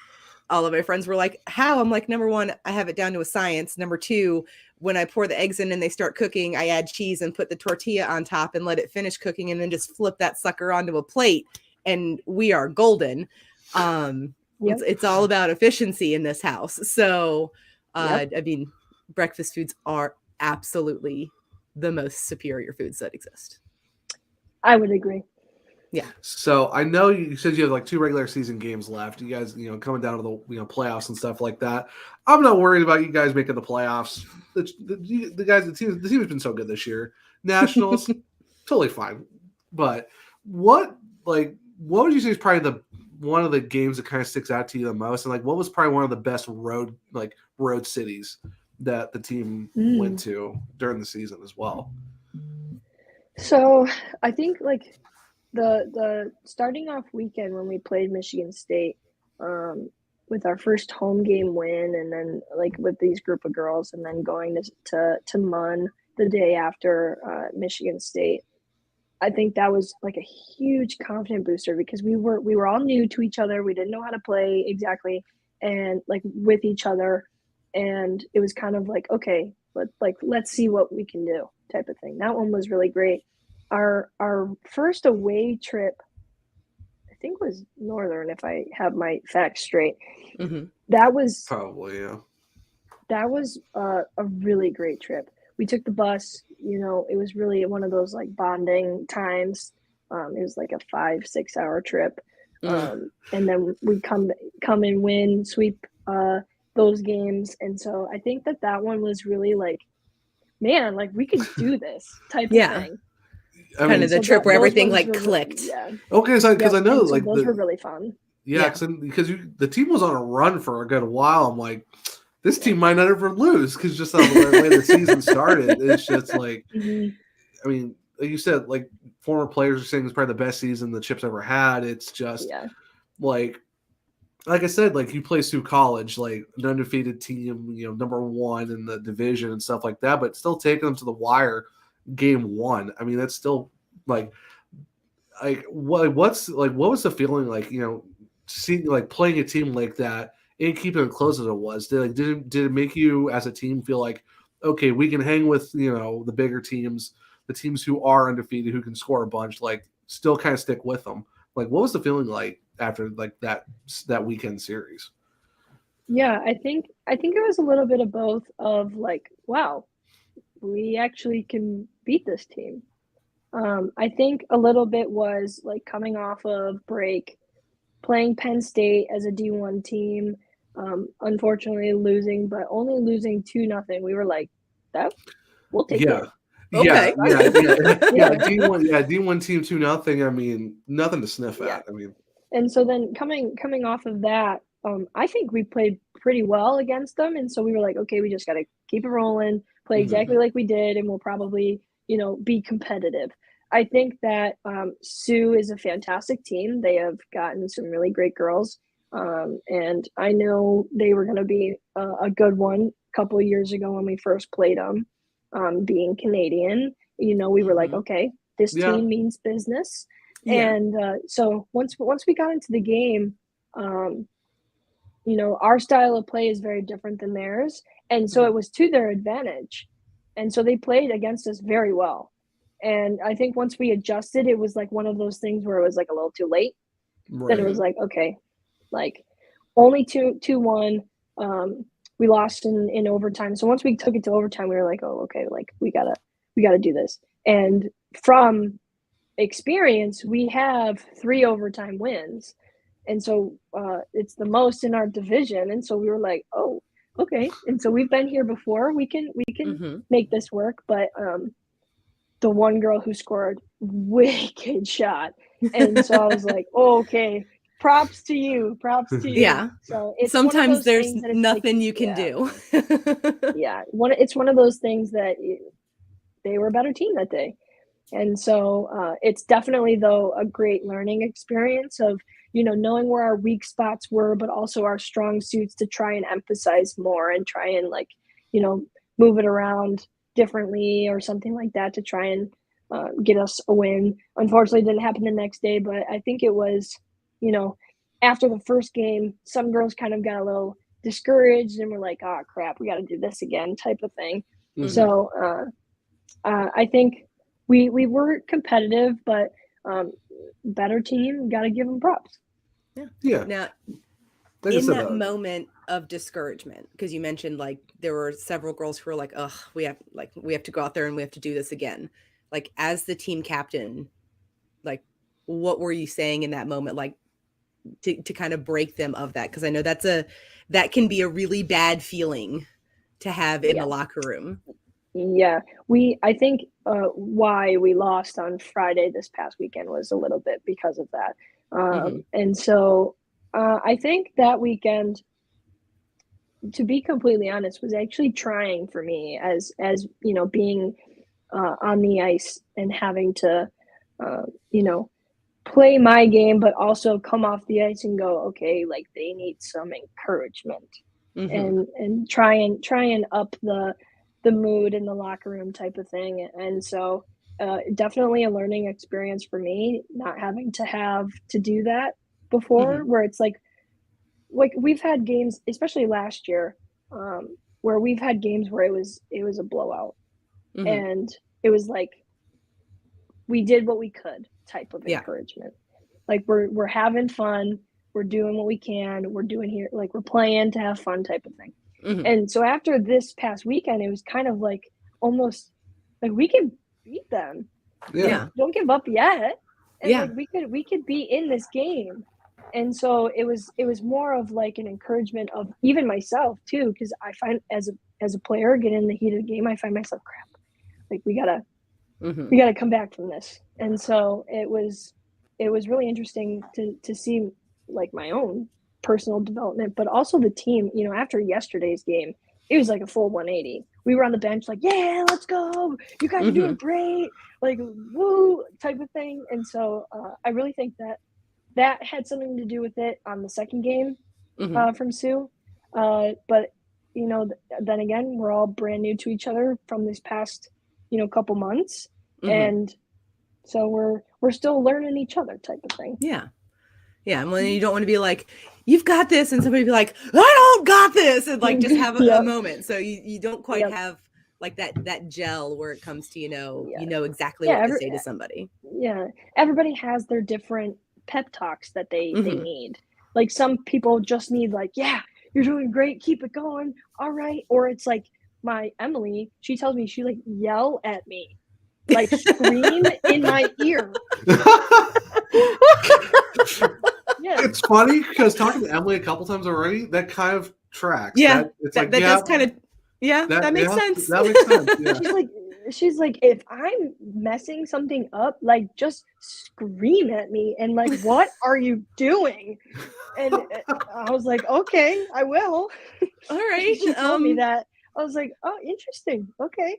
All of my friends were like, how? I'm like, number one, I have it down to a science. Number two, when I pour the eggs in and they start cooking, I add cheese and put the tortilla on top and let it finish cooking and then just flip that sucker onto a plate and we are golden. It's all about efficiency in this house. So, I mean, breakfast foods are absolutely the most superior foods that exist. I would agree. Yeah. So I know you said you have like 2 regular season games left. You guys, coming down to the playoffs and stuff like that. I'm not worried about you guys making the playoffs. The team has been so good this year. Nationals, totally fine. But what would you say is probably one of the games that kind of sticks out to you the most? And like, what was probably one of the best road cities that the team went to during the season as well? So I think like the starting off weekend when we played Michigan State, with our first home game win, and then like with these group of girls, and then going to Munn the day after Michigan State, I think that was like a huge confidence booster because we were all new to each other. We didn't know how to play exactly and like with each other, and it was kind of like, okay, let's see what we can do type of thing. That one was really great. Our first away trip, I think, was Northern, if I have my facts straight. Mm-hmm. That was probably, yeah. That was a really great trip. We took the bus. It was really one of those like bonding times. It was like a 5-6 hour trip, and then we come and win, sweep those games. And so I think that one was really like, man, like we could do this type of thing. I mean, the trip where everything clicked. Yeah. Okay, so because I know like those were really fun. Yeah, because the team was on a run for a good while. I'm like, this team might not ever lose because just how the way the season started, it's just like, I mean, like you said, like former players are saying it's probably the best season the Chips ever had. It's just like I said, like you play Sioux College, like an undefeated team, number 1 in the division and stuff like that, but still taking them to the wire. Game 1. I mean, that's still what was the feeling like? Seeing like playing a team like that and keeping it close as it was. Did it make you as a team feel like, okay, we can hang with the bigger teams, the teams who are undefeated, who can score a bunch, like still kind of stick with them? Like, what was the feeling like after like that weekend series? Yeah, I think it was a little bit of both. Of like, wow, we actually can beat this team. I think a little bit was like coming off of break, playing Penn State as a D1 team, unfortunately losing, but only losing 2-0. We were like, we'll take it. Okay. D1 team 2-0. I mean, nothing to sniff at. I mean, and so then coming off of that, I think we played pretty well against them, and so we were like, okay, we just got to keep it rolling, play exactly like we did, and we'll probably be competitive. I think that Sioux is a fantastic team. They have gotten some really great girls, and I know they were going to be a good one a couple of years ago when we first played them. Being Canadian, we were like, okay, this team means business. And so once we got into the game, our style of play is very different than theirs, and so it was to their advantage, and so they played against us very well. And I think once we adjusted, it was like one of those things where it was like a little too late. Right. Then it was like, okay, like only 2-1. We lost in overtime. So once we took it to overtime, we were like, oh, okay, like we gotta do this. And from experience, we have 3 overtime wins. And so it's the most in our division. And so we were like, oh, okay. And so we've been here before. We can make this work. But the one girl who scored, wicked shot. And so I was like, oh, okay, props to you. Yeah. So it's sometimes there's nothing you can do. Yeah. It's one of those things that they were a better team that day. And so it's definitely, though, a great learning experience of, knowing where our weak spots were, but also our strong suits to try and emphasize more and try and move it around differently or something like that to try and get us a win. Unfortunately, it didn't happen the next day, but I think it was, after the first game, some girls kind of got a little discouraged and were like, oh, crap, we got to do this again type of thing. Mm-hmm. So I think we were competitive, but better team, got to give them props. Yeah. Now, in that moment of discouragement, because you mentioned like there were several girls who were like, "Ugh, we have to go out there and we have to do this again." Like, as the team captain, like, what were you saying in that moment, like to kind of break them of that? Because I know that can be a really bad feeling to have in the locker room. Yeah, I think why we lost on Friday this past weekend was a little bit because of that. And so I think that weekend, to be completely honest, was actually trying for me as being on the ice and having to, play my game, but also come off the ice and go, okay, like they need some encouragement and try and up the mood in the locker room type of thing. And so definitely a learning experience for me, not having to have to do that before, where it's like we've had games, especially last year, where we've had games where it was a blowout and it was like we did what we could type of encouragement. Like we're having fun, we're doing what we can, we're doing here, like we're playing to have fun type of thing. And so after this past weekend, it was kind of like almost like we can beat them. Yeah. Don't give up yet. And like we could be in this game. And so it was more of like an encouragement of even myself too, because I find as a player, get in the heat of the game, I find myself, crap, like we gotta come back from this. And so it was really interesting to see like my own personal development, but also the team. After yesterday's game, it was like a full 180. We were on the bench like, yeah, let's go, you guys are doing great, like woo type of thing. And so I really think that had something to do with it on the second game from Sue. But then again, we're all brand new to each other from this past couple months, and so we're still learning each other type of thing. And when you don't want to be like, you've got this, and somebody be like, I don't got this, and like just have a moment. So you don't quite have like that gel where it comes to you know exactly what to say to somebody. Yeah, everybody has their different pep talks that they need. Like some people just need like, yeah, you're doing great, keep it going, all right. Or it's like my Emily, she tells me, she like yell at me, like scream in my ear. It's funny because talking to Emily a couple times already, that kind of tracks. That does kind of that makes sense. That makes sense. Yeah. She's like, if I'm messing something up, like just scream at me and like, what are you doing? And I was like, okay, I will. All right. She told me that. I was like, oh, interesting. Okay.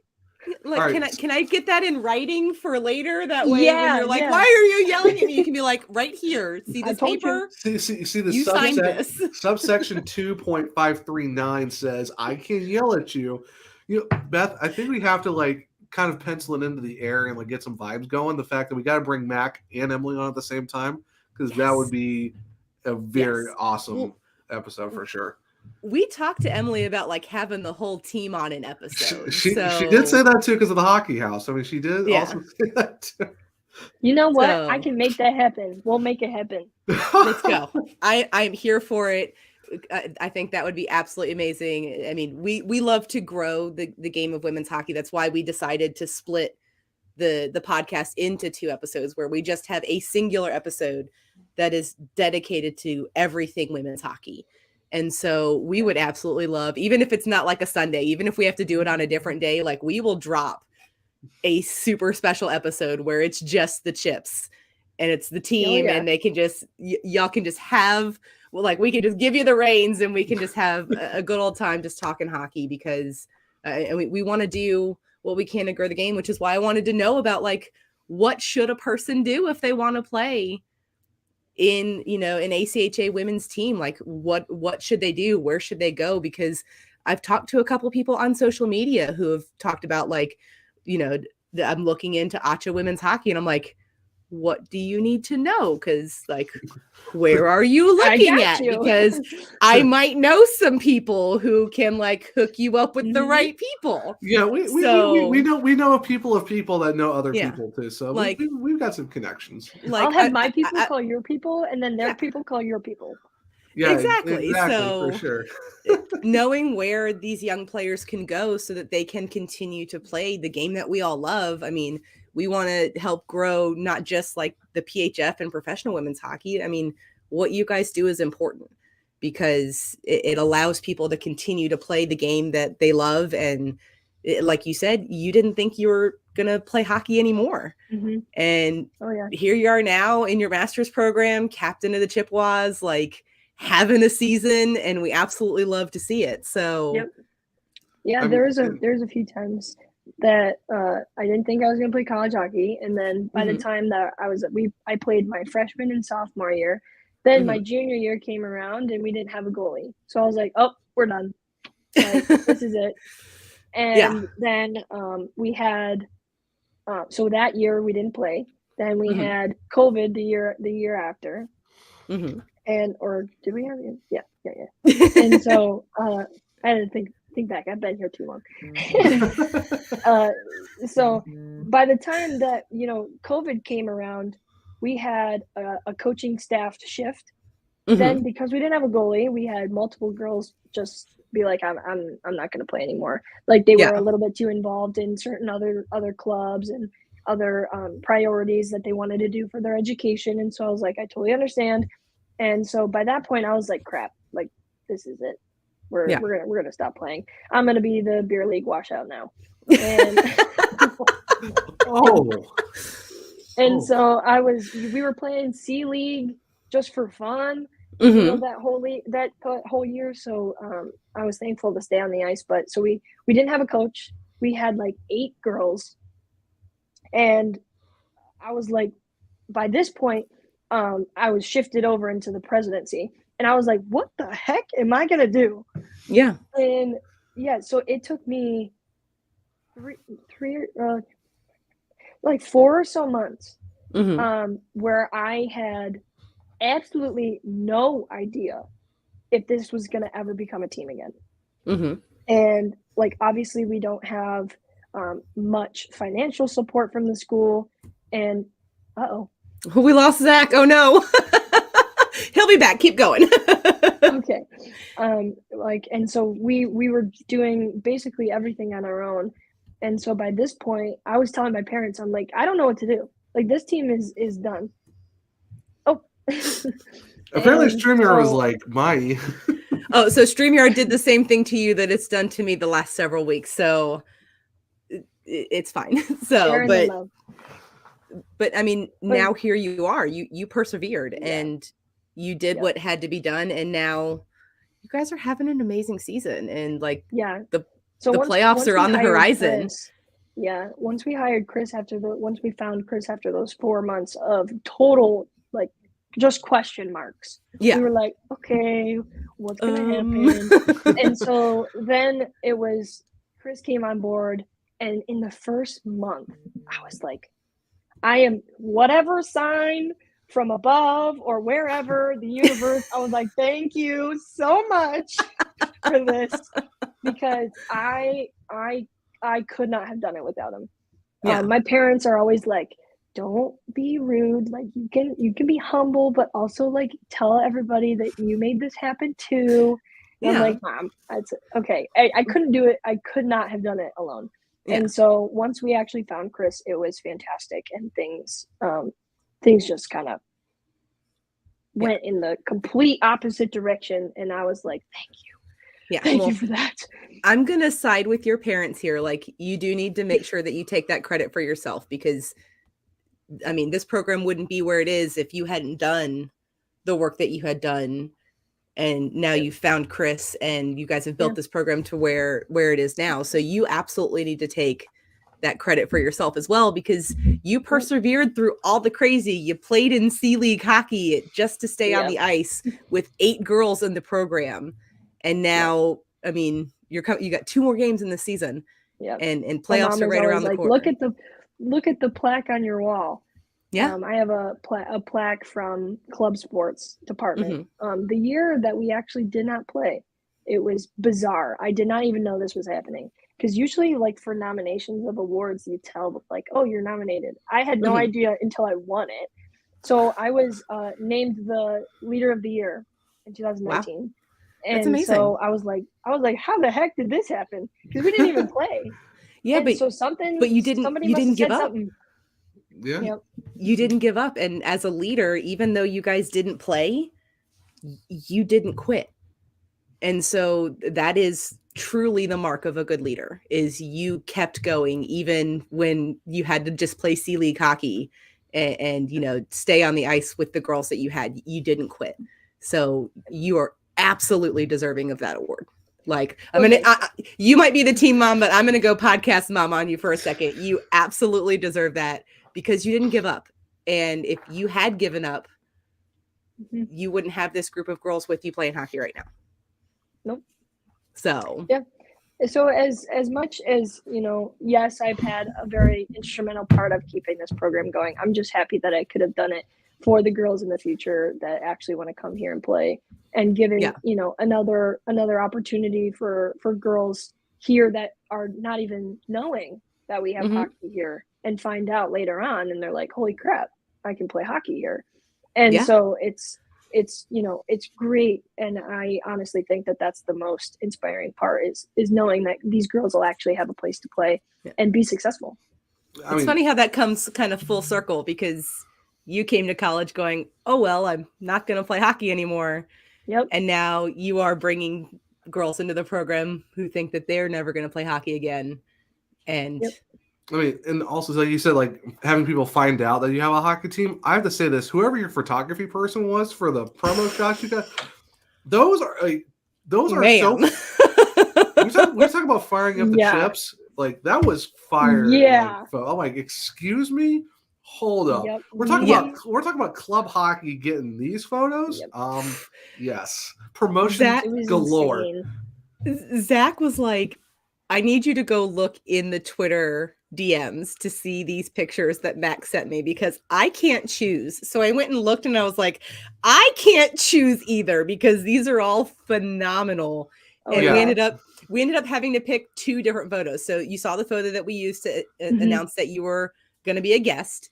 Like, can I get that in writing for later? That way, when you're like, why are you yelling at me? You can be like, right here. See this paper? See the subsection 2.539 says, I can yell at you. Beth, I think we have to like kind of pencil it into the air and like get some vibes going. The fact that we got to bring Mac and Emily on at the same time, because that would be a very awesome episode for sure. We talked to Emily about like having the whole team on an episode. She did say that too because of the hockey house. I mean, she did also say that too. You know what? I can make that happen. We'll make it happen. Let's go. I'm here for it. I think that would be absolutely amazing. I mean, we love to grow the game of women's hockey. That's why we decided to split the podcast into 2 episodes, where we just have a singular episode that is dedicated to everything women's hockey. And so we would absolutely love, even if it's not like a Sunday, even if we have to do it on a different day, like we will drop a super special episode where it's just the Chips and it's the team, and they can just, y'all can just have, well, like we can just give you the reins and we can just have a good old time just talking hockey, because we want to do what we can to grow the game, which is why I wanted to know about, like, what should a person do if they want to play in, you know, an ACHA women's team? Like what should they do? Where should they go? Because I've talked to a couple of people on social media who have talked about, like, you know, I'm looking into ACHA women's hockey, and I'm like, what do you need to know? Because, like, where are you looking at? Because I might know some people who can, like, hook you up with the right people. Yeah, we know of people that know other people too. So like, we've got some connections. Like, I'll have my people call your people, and then their people call your people. Yeah, exactly. So for sure. knowing where these young players can go so that they can continue to play the game that we all love. I mean, we want to help grow not just like the PHF and professional women's hockey. I mean, what you guys do is important, because it allows people to continue to play the game that they love. And like you said, you didn't think you were going to play hockey anymore. Mm-hmm. And here you are now in your master's program, captain of the Chippewas, like having a season, and we absolutely love to see it. So there's a few times that I didn't think I was going to play college hockey, and then by the time that I played my freshman and sophomore year, then my junior year came around and we didn't have a goalie, so I was like, oh, we're done, like, this is it. And then we had so that year we didn't play. Then we had COVID the year after, and or did we have it? Yeah. And so I had to think back. I've been here too long. So by the time that, you know, COVID came around, we had a coaching staff shift. Then because we didn't have a goalie, we had multiple girls just be like, I'm not going to play anymore. Like they were a little bit too involved in certain other clubs and other priorities that they wanted to do for their education. And so I was like, I totally understand. And so by that point, I was like, crap, like this is it. We're gonna stop playing. I'm gonna be the beer league washout now. And so we were playing C League just for fun, you know, that whole year. So I was thankful to stay on the ice. But so we didn't have a coach. We had like 8 girls, and I was like, by this point, I was shifted over into the presidency. And I was like, what the heck am I going to do? Yeah. And so it took me 4 or so months where I had absolutely no idea if this was going to ever become a team again. And like, obviously we don't have much financial support from the school. And we lost Zach. Oh no. He'll be back. Keep going. Okay. And so we were doing basically everything on our own. And so by this point, I was telling my parents, I'm like, I don't know what to do. Like, this team is done. Oh. Apparently StreamYard was like, my. Oh, so StreamYard did the same thing to you that it's done to me the last several weeks. So it's fine. So, but I mean, now here you are. You persevered and you did what had to be done, and now you guys are having an amazing season, and like the playoffs are on the horizon. Once we hired Chris once we found Chris after those 4 months of total like just question marks, we were like, okay, what's gonna happen? And so then it was Chris came on board, and in the first month I was like, I am whatever sign from above or wherever the universe, I was like, thank you so much for this, because I could not have done it without him. My parents are always like, don't be rude. Like you can be humble, but also like tell everybody that you made this happen too. And I'm like, Mom, that's okay. I couldn't do it. I could not have done it alone. Yeah. And so once we actually found Chris, it was fantastic, and things just kind of went in the complete opposite direction. And I was like, thank you. Yeah. Thank you for that. I'm going to side with your parents here. Like, you do need to make sure that you take that credit for yourself, because I mean, this program wouldn't be where it is if you hadn't done the work that you had done. And now you found Chris, and you guys have built this program to where it is now. So you absolutely need to take that credit for yourself as well, because you persevered through all the crazy. You played in C-League hockey just to stay on the ice with 8 girls in the program. And now, I mean, you got 2 more games in the season, and playoffs are right around the corner. Look at the plaque on your wall. Yeah. I have a plaque from club sports department. The year that we actually did not play, it was bizarre. I did not even know this was happening, because usually, like, for nominations of awards, you tell, like, oh, you're nominated. I had no idea until I won it. So I was named the leader of the year in 2019. Wow. And that's amazing. So I was like, how the heck did this happen? Because we didn't even play. But you didn't give up. Something. Yeah. Yep. You didn't give up. And as a leader, even though you guys didn't play, you didn't quit. And so that is truly the mark of a good leader, is you kept going even when you had to just play C-League hockey and stay on the ice with the girls that you had. You didn't quit. So you are absolutely deserving of that award. Like, you might be the team mom, but I'm going to go podcast mom on you for a second. You absolutely deserve that, because you didn't give up. And if you had given up, you wouldn't have this group of girls with you playing hockey right now. Nope. So, yeah. So as much as, yes, I've had a very instrumental part of keeping this program going. I'm just happy that I could have done it for the girls in the future that actually want to come here and play, and giving, another opportunity for girls here that are not even knowing that we have hockey here, and find out later on, and they're like, holy crap, I can play hockey here. And so it's great. And I honestly think that that's the most inspiring part, is knowing that these girls will actually have a place to play and be successful. It's funny how that comes kind of full circle, because you came to college going, oh, well, I'm not going to play hockey anymore. Yep. And now you are bringing girls into the program who think that they're never going to play hockey again. And and also, like you said, like having people find out that you have a hockey team. I have to say this: whoever your photography person was for the promo shots you got, those are so. we talk about firing up the chips. Like, that was fire. Yeah. Like, I'm like, excuse me, hold up. Yep. We're talking about club hockey getting these photos. Yep. Yes, promotion galore. Insane. Zach was like, I need you to go look in the Twitter DMs to see these pictures that Max sent me, because I can't choose. So I went and looked, and I was like, I can't choose either, because these are all phenomenal. And we ended up having to pick 2 different photos. So you saw the photo that we used to announce that you were going to be a guest.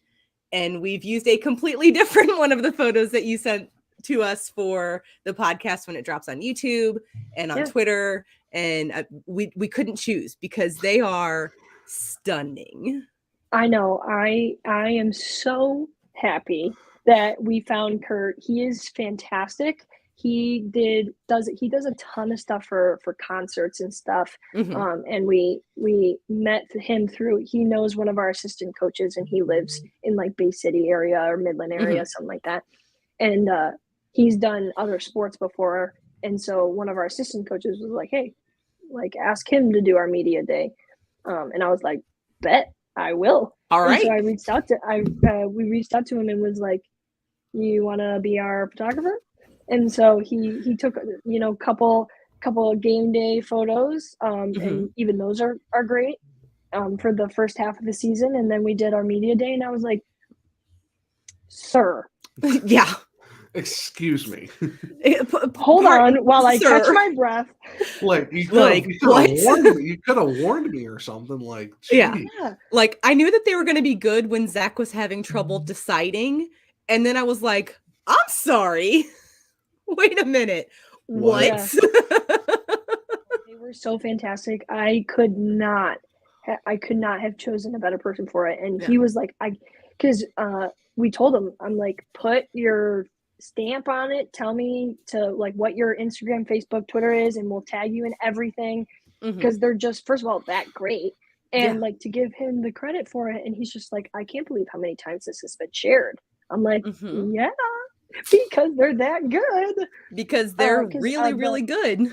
And we've used a completely different one of the photos that you sent to us for the podcast when it drops on YouTube and on Twitter. And we couldn't choose, because they are stunning. I know. I am so happy that we found Kurt. He is fantastic. He does a ton of stuff for concerts and stuff. And we met him through, he knows one of our assistant coaches, and he lives in like Bay City area or Midland area, something like that. And he's done other sports before. And so one of our assistant coaches was like, hey, like, ask him to do our media day. And I was like, bet, I will. All right. And so we reached out to him and was like, you want to be our photographer? And so he took, couple game day photos. And even those are great for the first half of the season. And then we did our media day, and I was like, sir. Yeah. Excuse me. Hold on while I catch my breath. Like you could have warned me. You could have warned me or something. Like, geez. Yeah. Like I knew that they were going to be good when Zach was having trouble deciding, and then I was like, I'm sorry. Wait a minute. What? Yeah. They were so fantastic. I could not have chosen a better person for it. And he was like, because we told him, I'm like, put your stamp on it. Tell me to like what your Instagram, Facebook, Twitter is, and we'll tag you in everything. Because they're just, first of all, that great. And like to give him the credit for it. And he's just like, I can't believe how many times this has been shared. I'm like, yeah. Because they're that good. Because they're really good.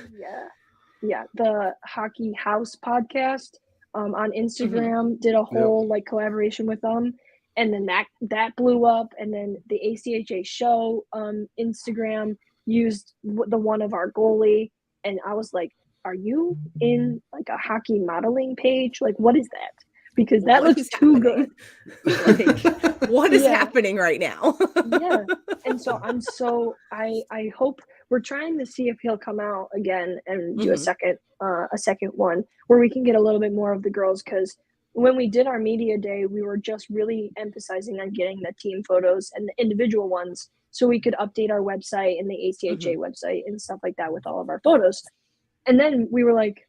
Yeah. The Hockey House podcast on Instagram did a whole like collaboration with them. And then that blew up. And then the ACHA show Instagram used the one of our goalie. And I was like, are you in like a hockey modeling page? Like, what is that? Because that looks too good. Like, what is happening right now? Yeah. And so I hope we're trying to see if he'll come out again and do a second one where we can get a little bit more of the girls. Because when we did our media day, we were just really emphasizing on getting the team photos and the individual ones so we could update our website and the ACHA website and stuff like that with all of our photos. And then we were like,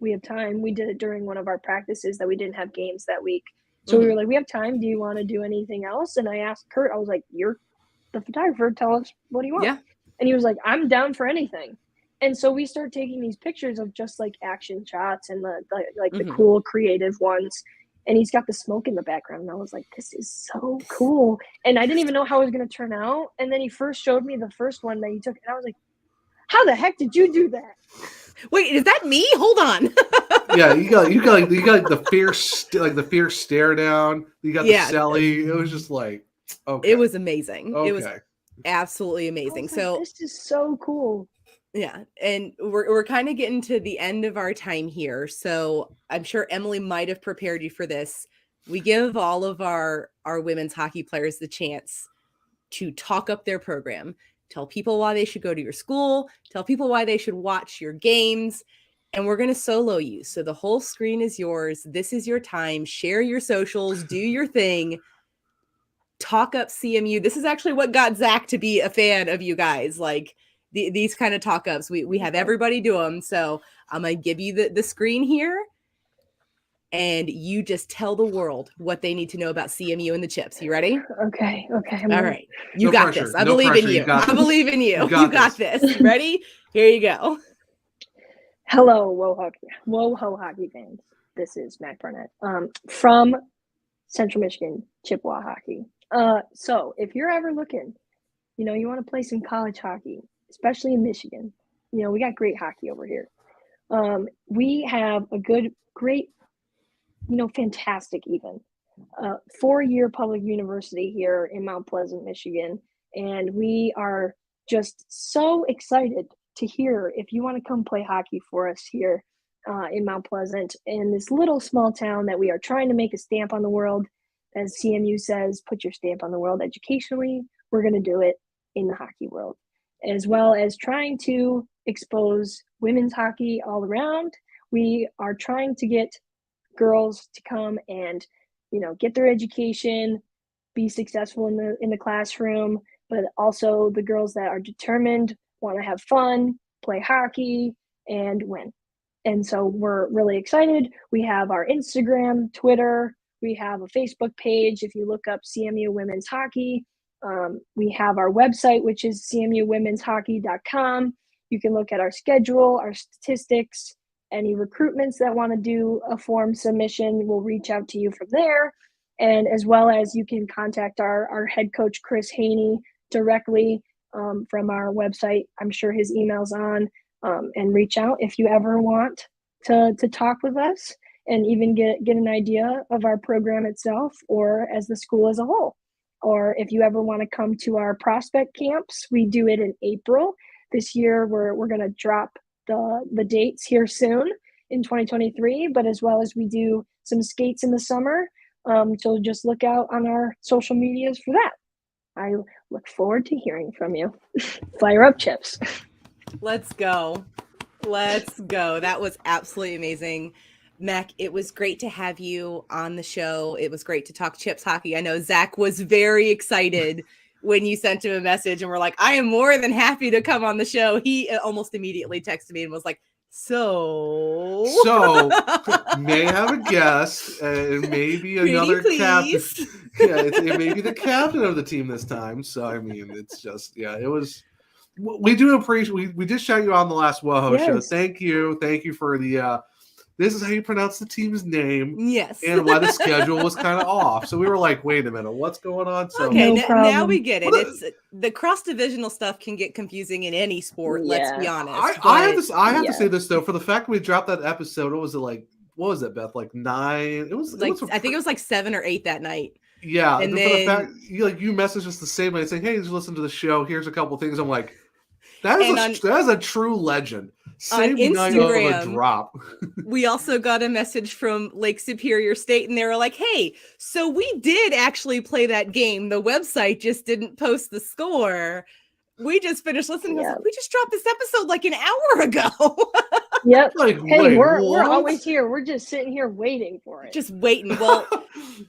we have time. We did it during one of our practices that we didn't have games that week. So we were like, we have time. Do you want to do anything else? And I asked Kurt, I was like, you're the photographer. Tell us, what do you want? Yeah. And he was like, I'm down for anything. And so we start taking these pictures of just like action shots and the cool creative ones. And he's got the smoke in the background. And I was like, this is so cool. And I didn't even know how it was going to turn out. And then he first showed me the first one that he took. And I was like, how the heck did you do that? Wait, is that me? Hold on. Yeah, you got like the fierce stare down. You got the celly. It was just like, okay. It was amazing. Okay. It was absolutely amazing. So this is so cool. Yeah, and we're kind of getting to the end of our time here. So I'm sure Emily might have prepared you for this. We give all of our women's hockey players the chance to talk up their program. Tell people why they should go to your school. Tell people why they should watch your games. And we're going to solo you. So the whole screen is yours. This is your time. Share your socials. Do your thing. Talk up CMU. This is actually what got Zach to be a fan of you guys. Like these kind of talk ups. We have everybody do them. So I'm going to give you the screen here. And you just tell the world what they need to know about CMU and the Chips. You ready? Okay. All right. You got this. I believe in you. I believe in you. You got this. Ready? Here you go. Hello, WoHo hockey fans. This is Mac Barnett from Central Michigan Chippewa hockey. So if you're ever looking, you want to play some college hockey, especially in Michigan, we got great hockey over here. We have a great, fantastic even 4-year public university here in Mount Pleasant, Michigan. And we are just so excited to hear if you want to come play hockey for us here in Mount Pleasant, in this little small town that we are trying to make a stamp on the world. As CMU says, put your stamp on the world educationally. We're going to do it in the hockey world, as well as trying to expose women's hockey all around. We are trying to get girls to come and, get their education, be successful in the classroom, but also the girls that are determined, want to have fun, play hockey, and win. And so we're really excited. We have our Instagram, Twitter, we have a Facebook page. If you look up CMU Women's Hockey, we have our website, which is cmuwomenshockey.com. You can look at our schedule, our statistics, any recruitments that want to do a form submission. We'll reach out to you from there. And as well as you can contact our head coach, Chris Haney, directly from our website. I'm sure his email's on, and reach out if you ever want to talk with us and even get an idea of our program itself, or as the school as a whole. Or if you ever want to come to our prospect camps, we do it in April. This year, we're going to drop the dates here soon in 2023, but as well as we do some skates in the summer. So just look out on our social medias for that. I look forward to hearing from you. Fire up, Chips. Let's go. Let's go. That was absolutely amazing. Mac, it was great to have you on the show. It was great to talk Chips hockey. I know Zach was very excited when you sent him a message and we're like, I am more than happy to come on the show. He almost immediately texted me and was like, so may have a guest and maybe another captain. Yeah, it may be the captain of the team this time. So, I mean, it's just, it was. We do appreciate. We did shout you on the last WoHo show. Thank you for the. This is how you pronounce the team's name. Yes. And why the schedule was kind of off. So we were like, wait a minute, what's going on? So okay, now we get it. It's the cross-divisional stuff can get confusing in any sport. Let's be honest. I have to say this though, for the fact we dropped that episode. What was it, Beth? Like 9? It was like I think it was like 7 or 8 that night. Yeah, and then for the fact you messaged us the same way, saying, "Hey, just listen to the show. Here's a couple things." I'm like, that is a true legend. Same night of a drop. We also got a message from Lake Superior State, and they were like, "Hey, so we did actually play that game. The website just didn't post the score. We just finished listening. We just dropped this episode like an hour ago." Yep. Like, hey, we're always here. We're just sitting here waiting for it. Just waiting. Well,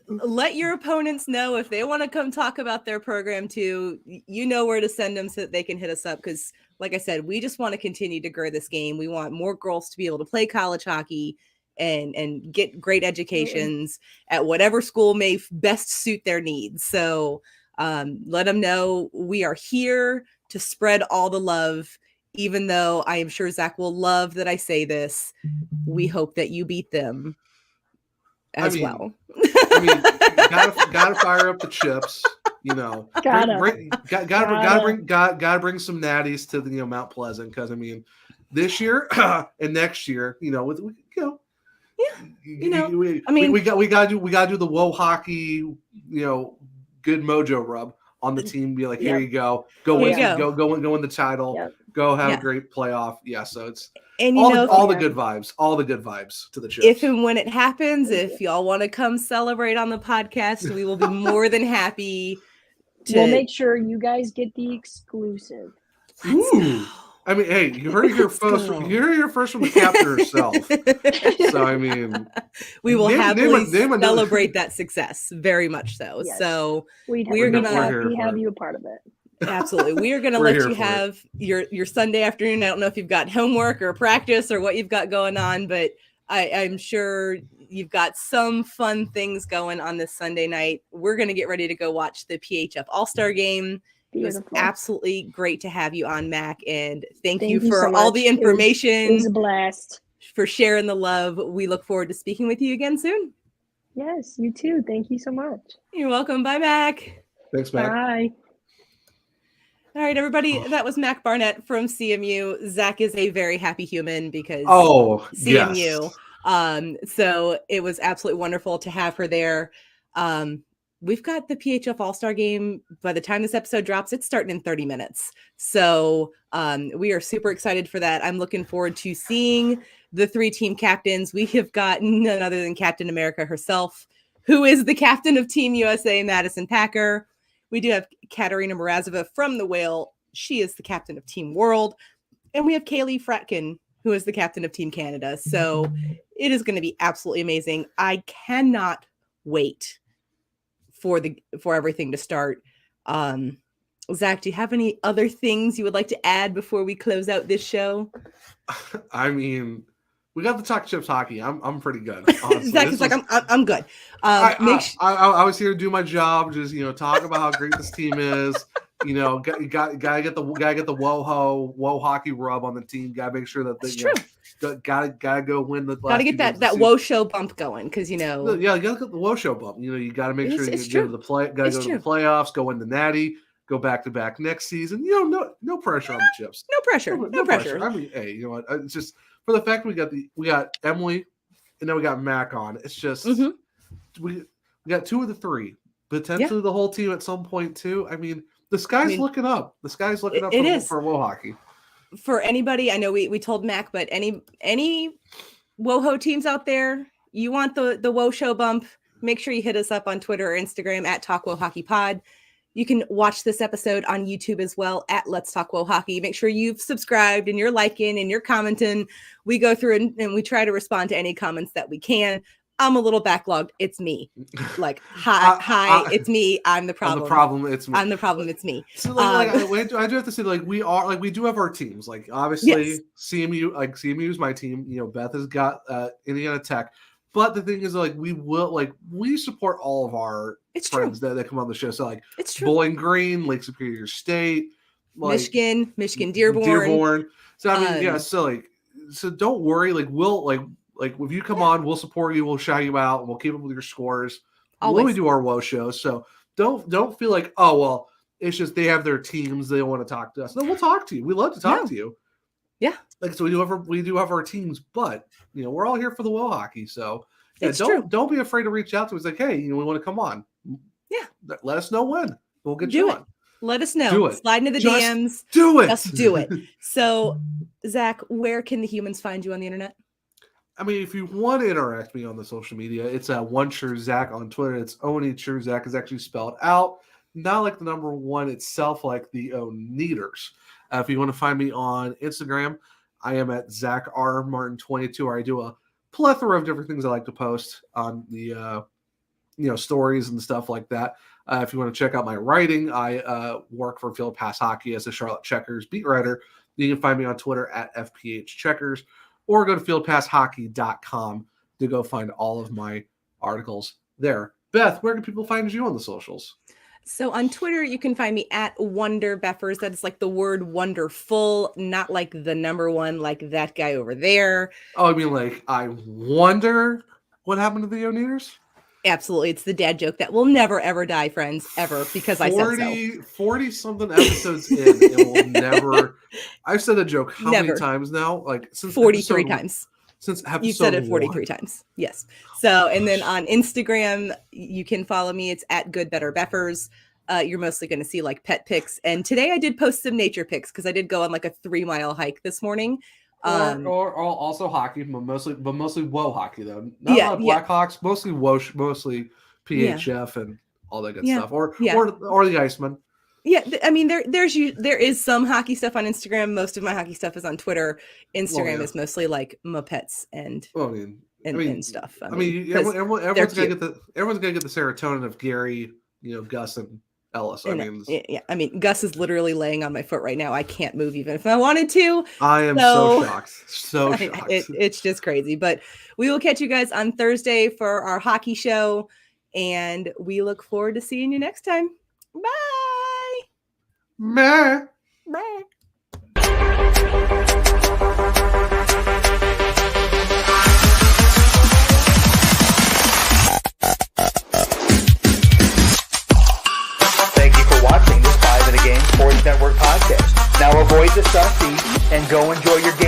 let your opponents know if they want to come talk about their program too. You know where to send them so that they can hit us up. Because, like I said, we just want to continue to grow this game. We want more girls to be able to play college hockey and get great educations at whatever school may best suit their needs. So let them know we are here to spread all the love. Even though I am sure Zach will love that I say this, we hope that you beat them well. Gotta fire up the Chips. Gotta bring some natties to the Mount Pleasant, because I mean, this year and next year, we gotta do the WoHo hockey, good mojo rub on the team. Be like, here you go, go win the title. Yep. Go have a great playoff. Yeah, so it's all the good vibes to the Chips. If and when it happens, if y'all want to come celebrate on the podcast, we will be more than happy to. We'll make sure you guys get the exclusive. Ooh. I mean, hey, you heard it here first. You heard it here first from the captain herself. So I mean, we will happily celebrate that success, very much so. Yes. So we're gonna have you a part of it. Absolutely. We are going to let you have your Sunday afternoon. I don't know if you've got homework or practice or what you've got going on, but I'm sure you've got some fun things going on this Sunday night. We're going to get ready to go watch the PHF All-Star game. Beautiful. It was absolutely great to have you on, Mac, and thank you for so all the information. It was a blast. For sharing the love. We look forward to speaking with you again soon. Yes, you too. Thank you so much. You're welcome. Bye, Mac. Thanks, Mac. Bye. All right, everybody. That was Mac Barnett from CMU. Zach is a very happy human because CMU. Yes. So it was absolutely wonderful to have her there. We've got the PHF All-Star game. By the time this episode drops, it's starting in 30 minutes. So we are super excited for that. I'm looking forward to seeing the 3 team captains. We have got none other than Captain America herself, who is the captain of Team USA, Madison Packer. We do have Katerina Mrazova from the Whale. She is the captain of Team World. And we have Kaylee Fratkin, who is the captain of Team Canada. So it is going to be absolutely amazing. I cannot wait for everything to start. Zach, do you have any other things you would like to add before we close out this show? I mean, we got to talk Chips hockey. I'm pretty good. Zach is like, I'm good. I was here to do my job. Just talk about how great this team is. Gotta get the WoHo hockey rub on the team. Gotta make sure that they gotta go win the. Gotta get that WoShow bump going because you gotta get the WoShow bump. You gotta make sure you get to the playoffs, go win the Natty, go back to back next season. No pressure on the Chips. No pressure. I mean, hey, you know what? It's just. For the fact we got Emily, and then we got Mac on. It's just we got 2 of the 3, potentially the whole team at some point too. I mean, the sky's looking up. The sky's looking up for WoHo hockey. For anybody, I know we told Mac, but any WoHo teams out there, you want the WoShow bump? Make sure you hit us up on Twitter or Instagram at Talk WoHo Hockey Pod. You can watch this episode on YouTube as well at Let's Talk WoHo Hockey. Make sure you've subscribed and you're liking and you're commenting. We go through and we try to respond to any comments that we can. I'm a little backlogged. It's me. Like, hi, it's me. I'm the problem. I'm the problem. It's me. I'm the problem. It's me. So I do have to say, like, we do have our teams. Like, obviously, yes. CMU is my team. You know, Beth has got Indiana Tech. But the thing is, like, we support all of our friends that come on the show. So, like, it's true. Bowling Green, Lake Superior State, like, Michigan Dearborn. So I mean, yeah. So don't worry. Like, we'll if you come on, we'll support you. We'll shout you out. And we'll keep up with your scores when we do our WoShow. So don't feel like, oh well, it's just they have their teams. They don't want to talk to us. No, we'll talk to you. We love to talk to you. Yeah. Like, so we do have our teams, but you know, we're all here for the WoHo hockey. So yeah, don't be afraid to reach out to us. Like, hey, you know, we want to come on. Yeah. Let us know when. We'll get you on. Let us know. Do it. Slide into the DMs. Do it. Just do it. So, Zach, where can the humans find you on the internet? I mean, if you want to interact with me on the social media, it's one sure Zach on Twitter. It's only sure Zach is actually spelled out, not like the number one itself, like the Oneaters. If you want to find me on Instagram, I am at Zach R Martin 22, where I do a plethora of different things I like to post on the stories and stuff like that. If you want to check out my writing, I work for Field Pass Hockey as a Charlotte Checkers beat writer. You can find me on Twitter at FPH Checkers, or go to fieldpasshockey.com to go find all of my articles there. Beth, where can people find you on the socials? So on Twitter, you can find me at Wonder Beffers. That's like the word wonderful, not like the number one, like that guy over there. Oh, I mean, like, I wonder what happened to the Oneaters? Absolutely. It's the dad joke that will never, ever die, friends, ever, because I said so. 40-something episodes in, it will never... I've said a joke many times now? Like, since 43 times. Since episode You said it 43 times. Yes. So, and then on Instagram, you can follow me. It's at Good Better Beffers. You're mostly going to see, like, pet pics. And today I did post some nature pics because I did go on, like, a 3-mile hike this morning. Or also hockey, but mostly WoHo hockey though. Not Blackhawks, mostly WoShow, mostly PHF and all that good stuff, or the Iceman. Yeah, I mean there is some hockey stuff on Instagram. Most of my hockey stuff is on Twitter. Instagram is mostly like my pets and stuff. Everyone's gonna get the serotonin of Gary, Gus and Ellis. I mean, Gus is literally laying on my foot right now. I can't move even if I wanted to. I am so shocked. So shocked. It's just crazy. But we will catch you guys on Thursday for our hockey show, and we look forward to seeing you next time. Bye. Bye. Bye. Watching this 5 in a Game Sports Network podcast. Now avoid the stuffy and go enjoy your game.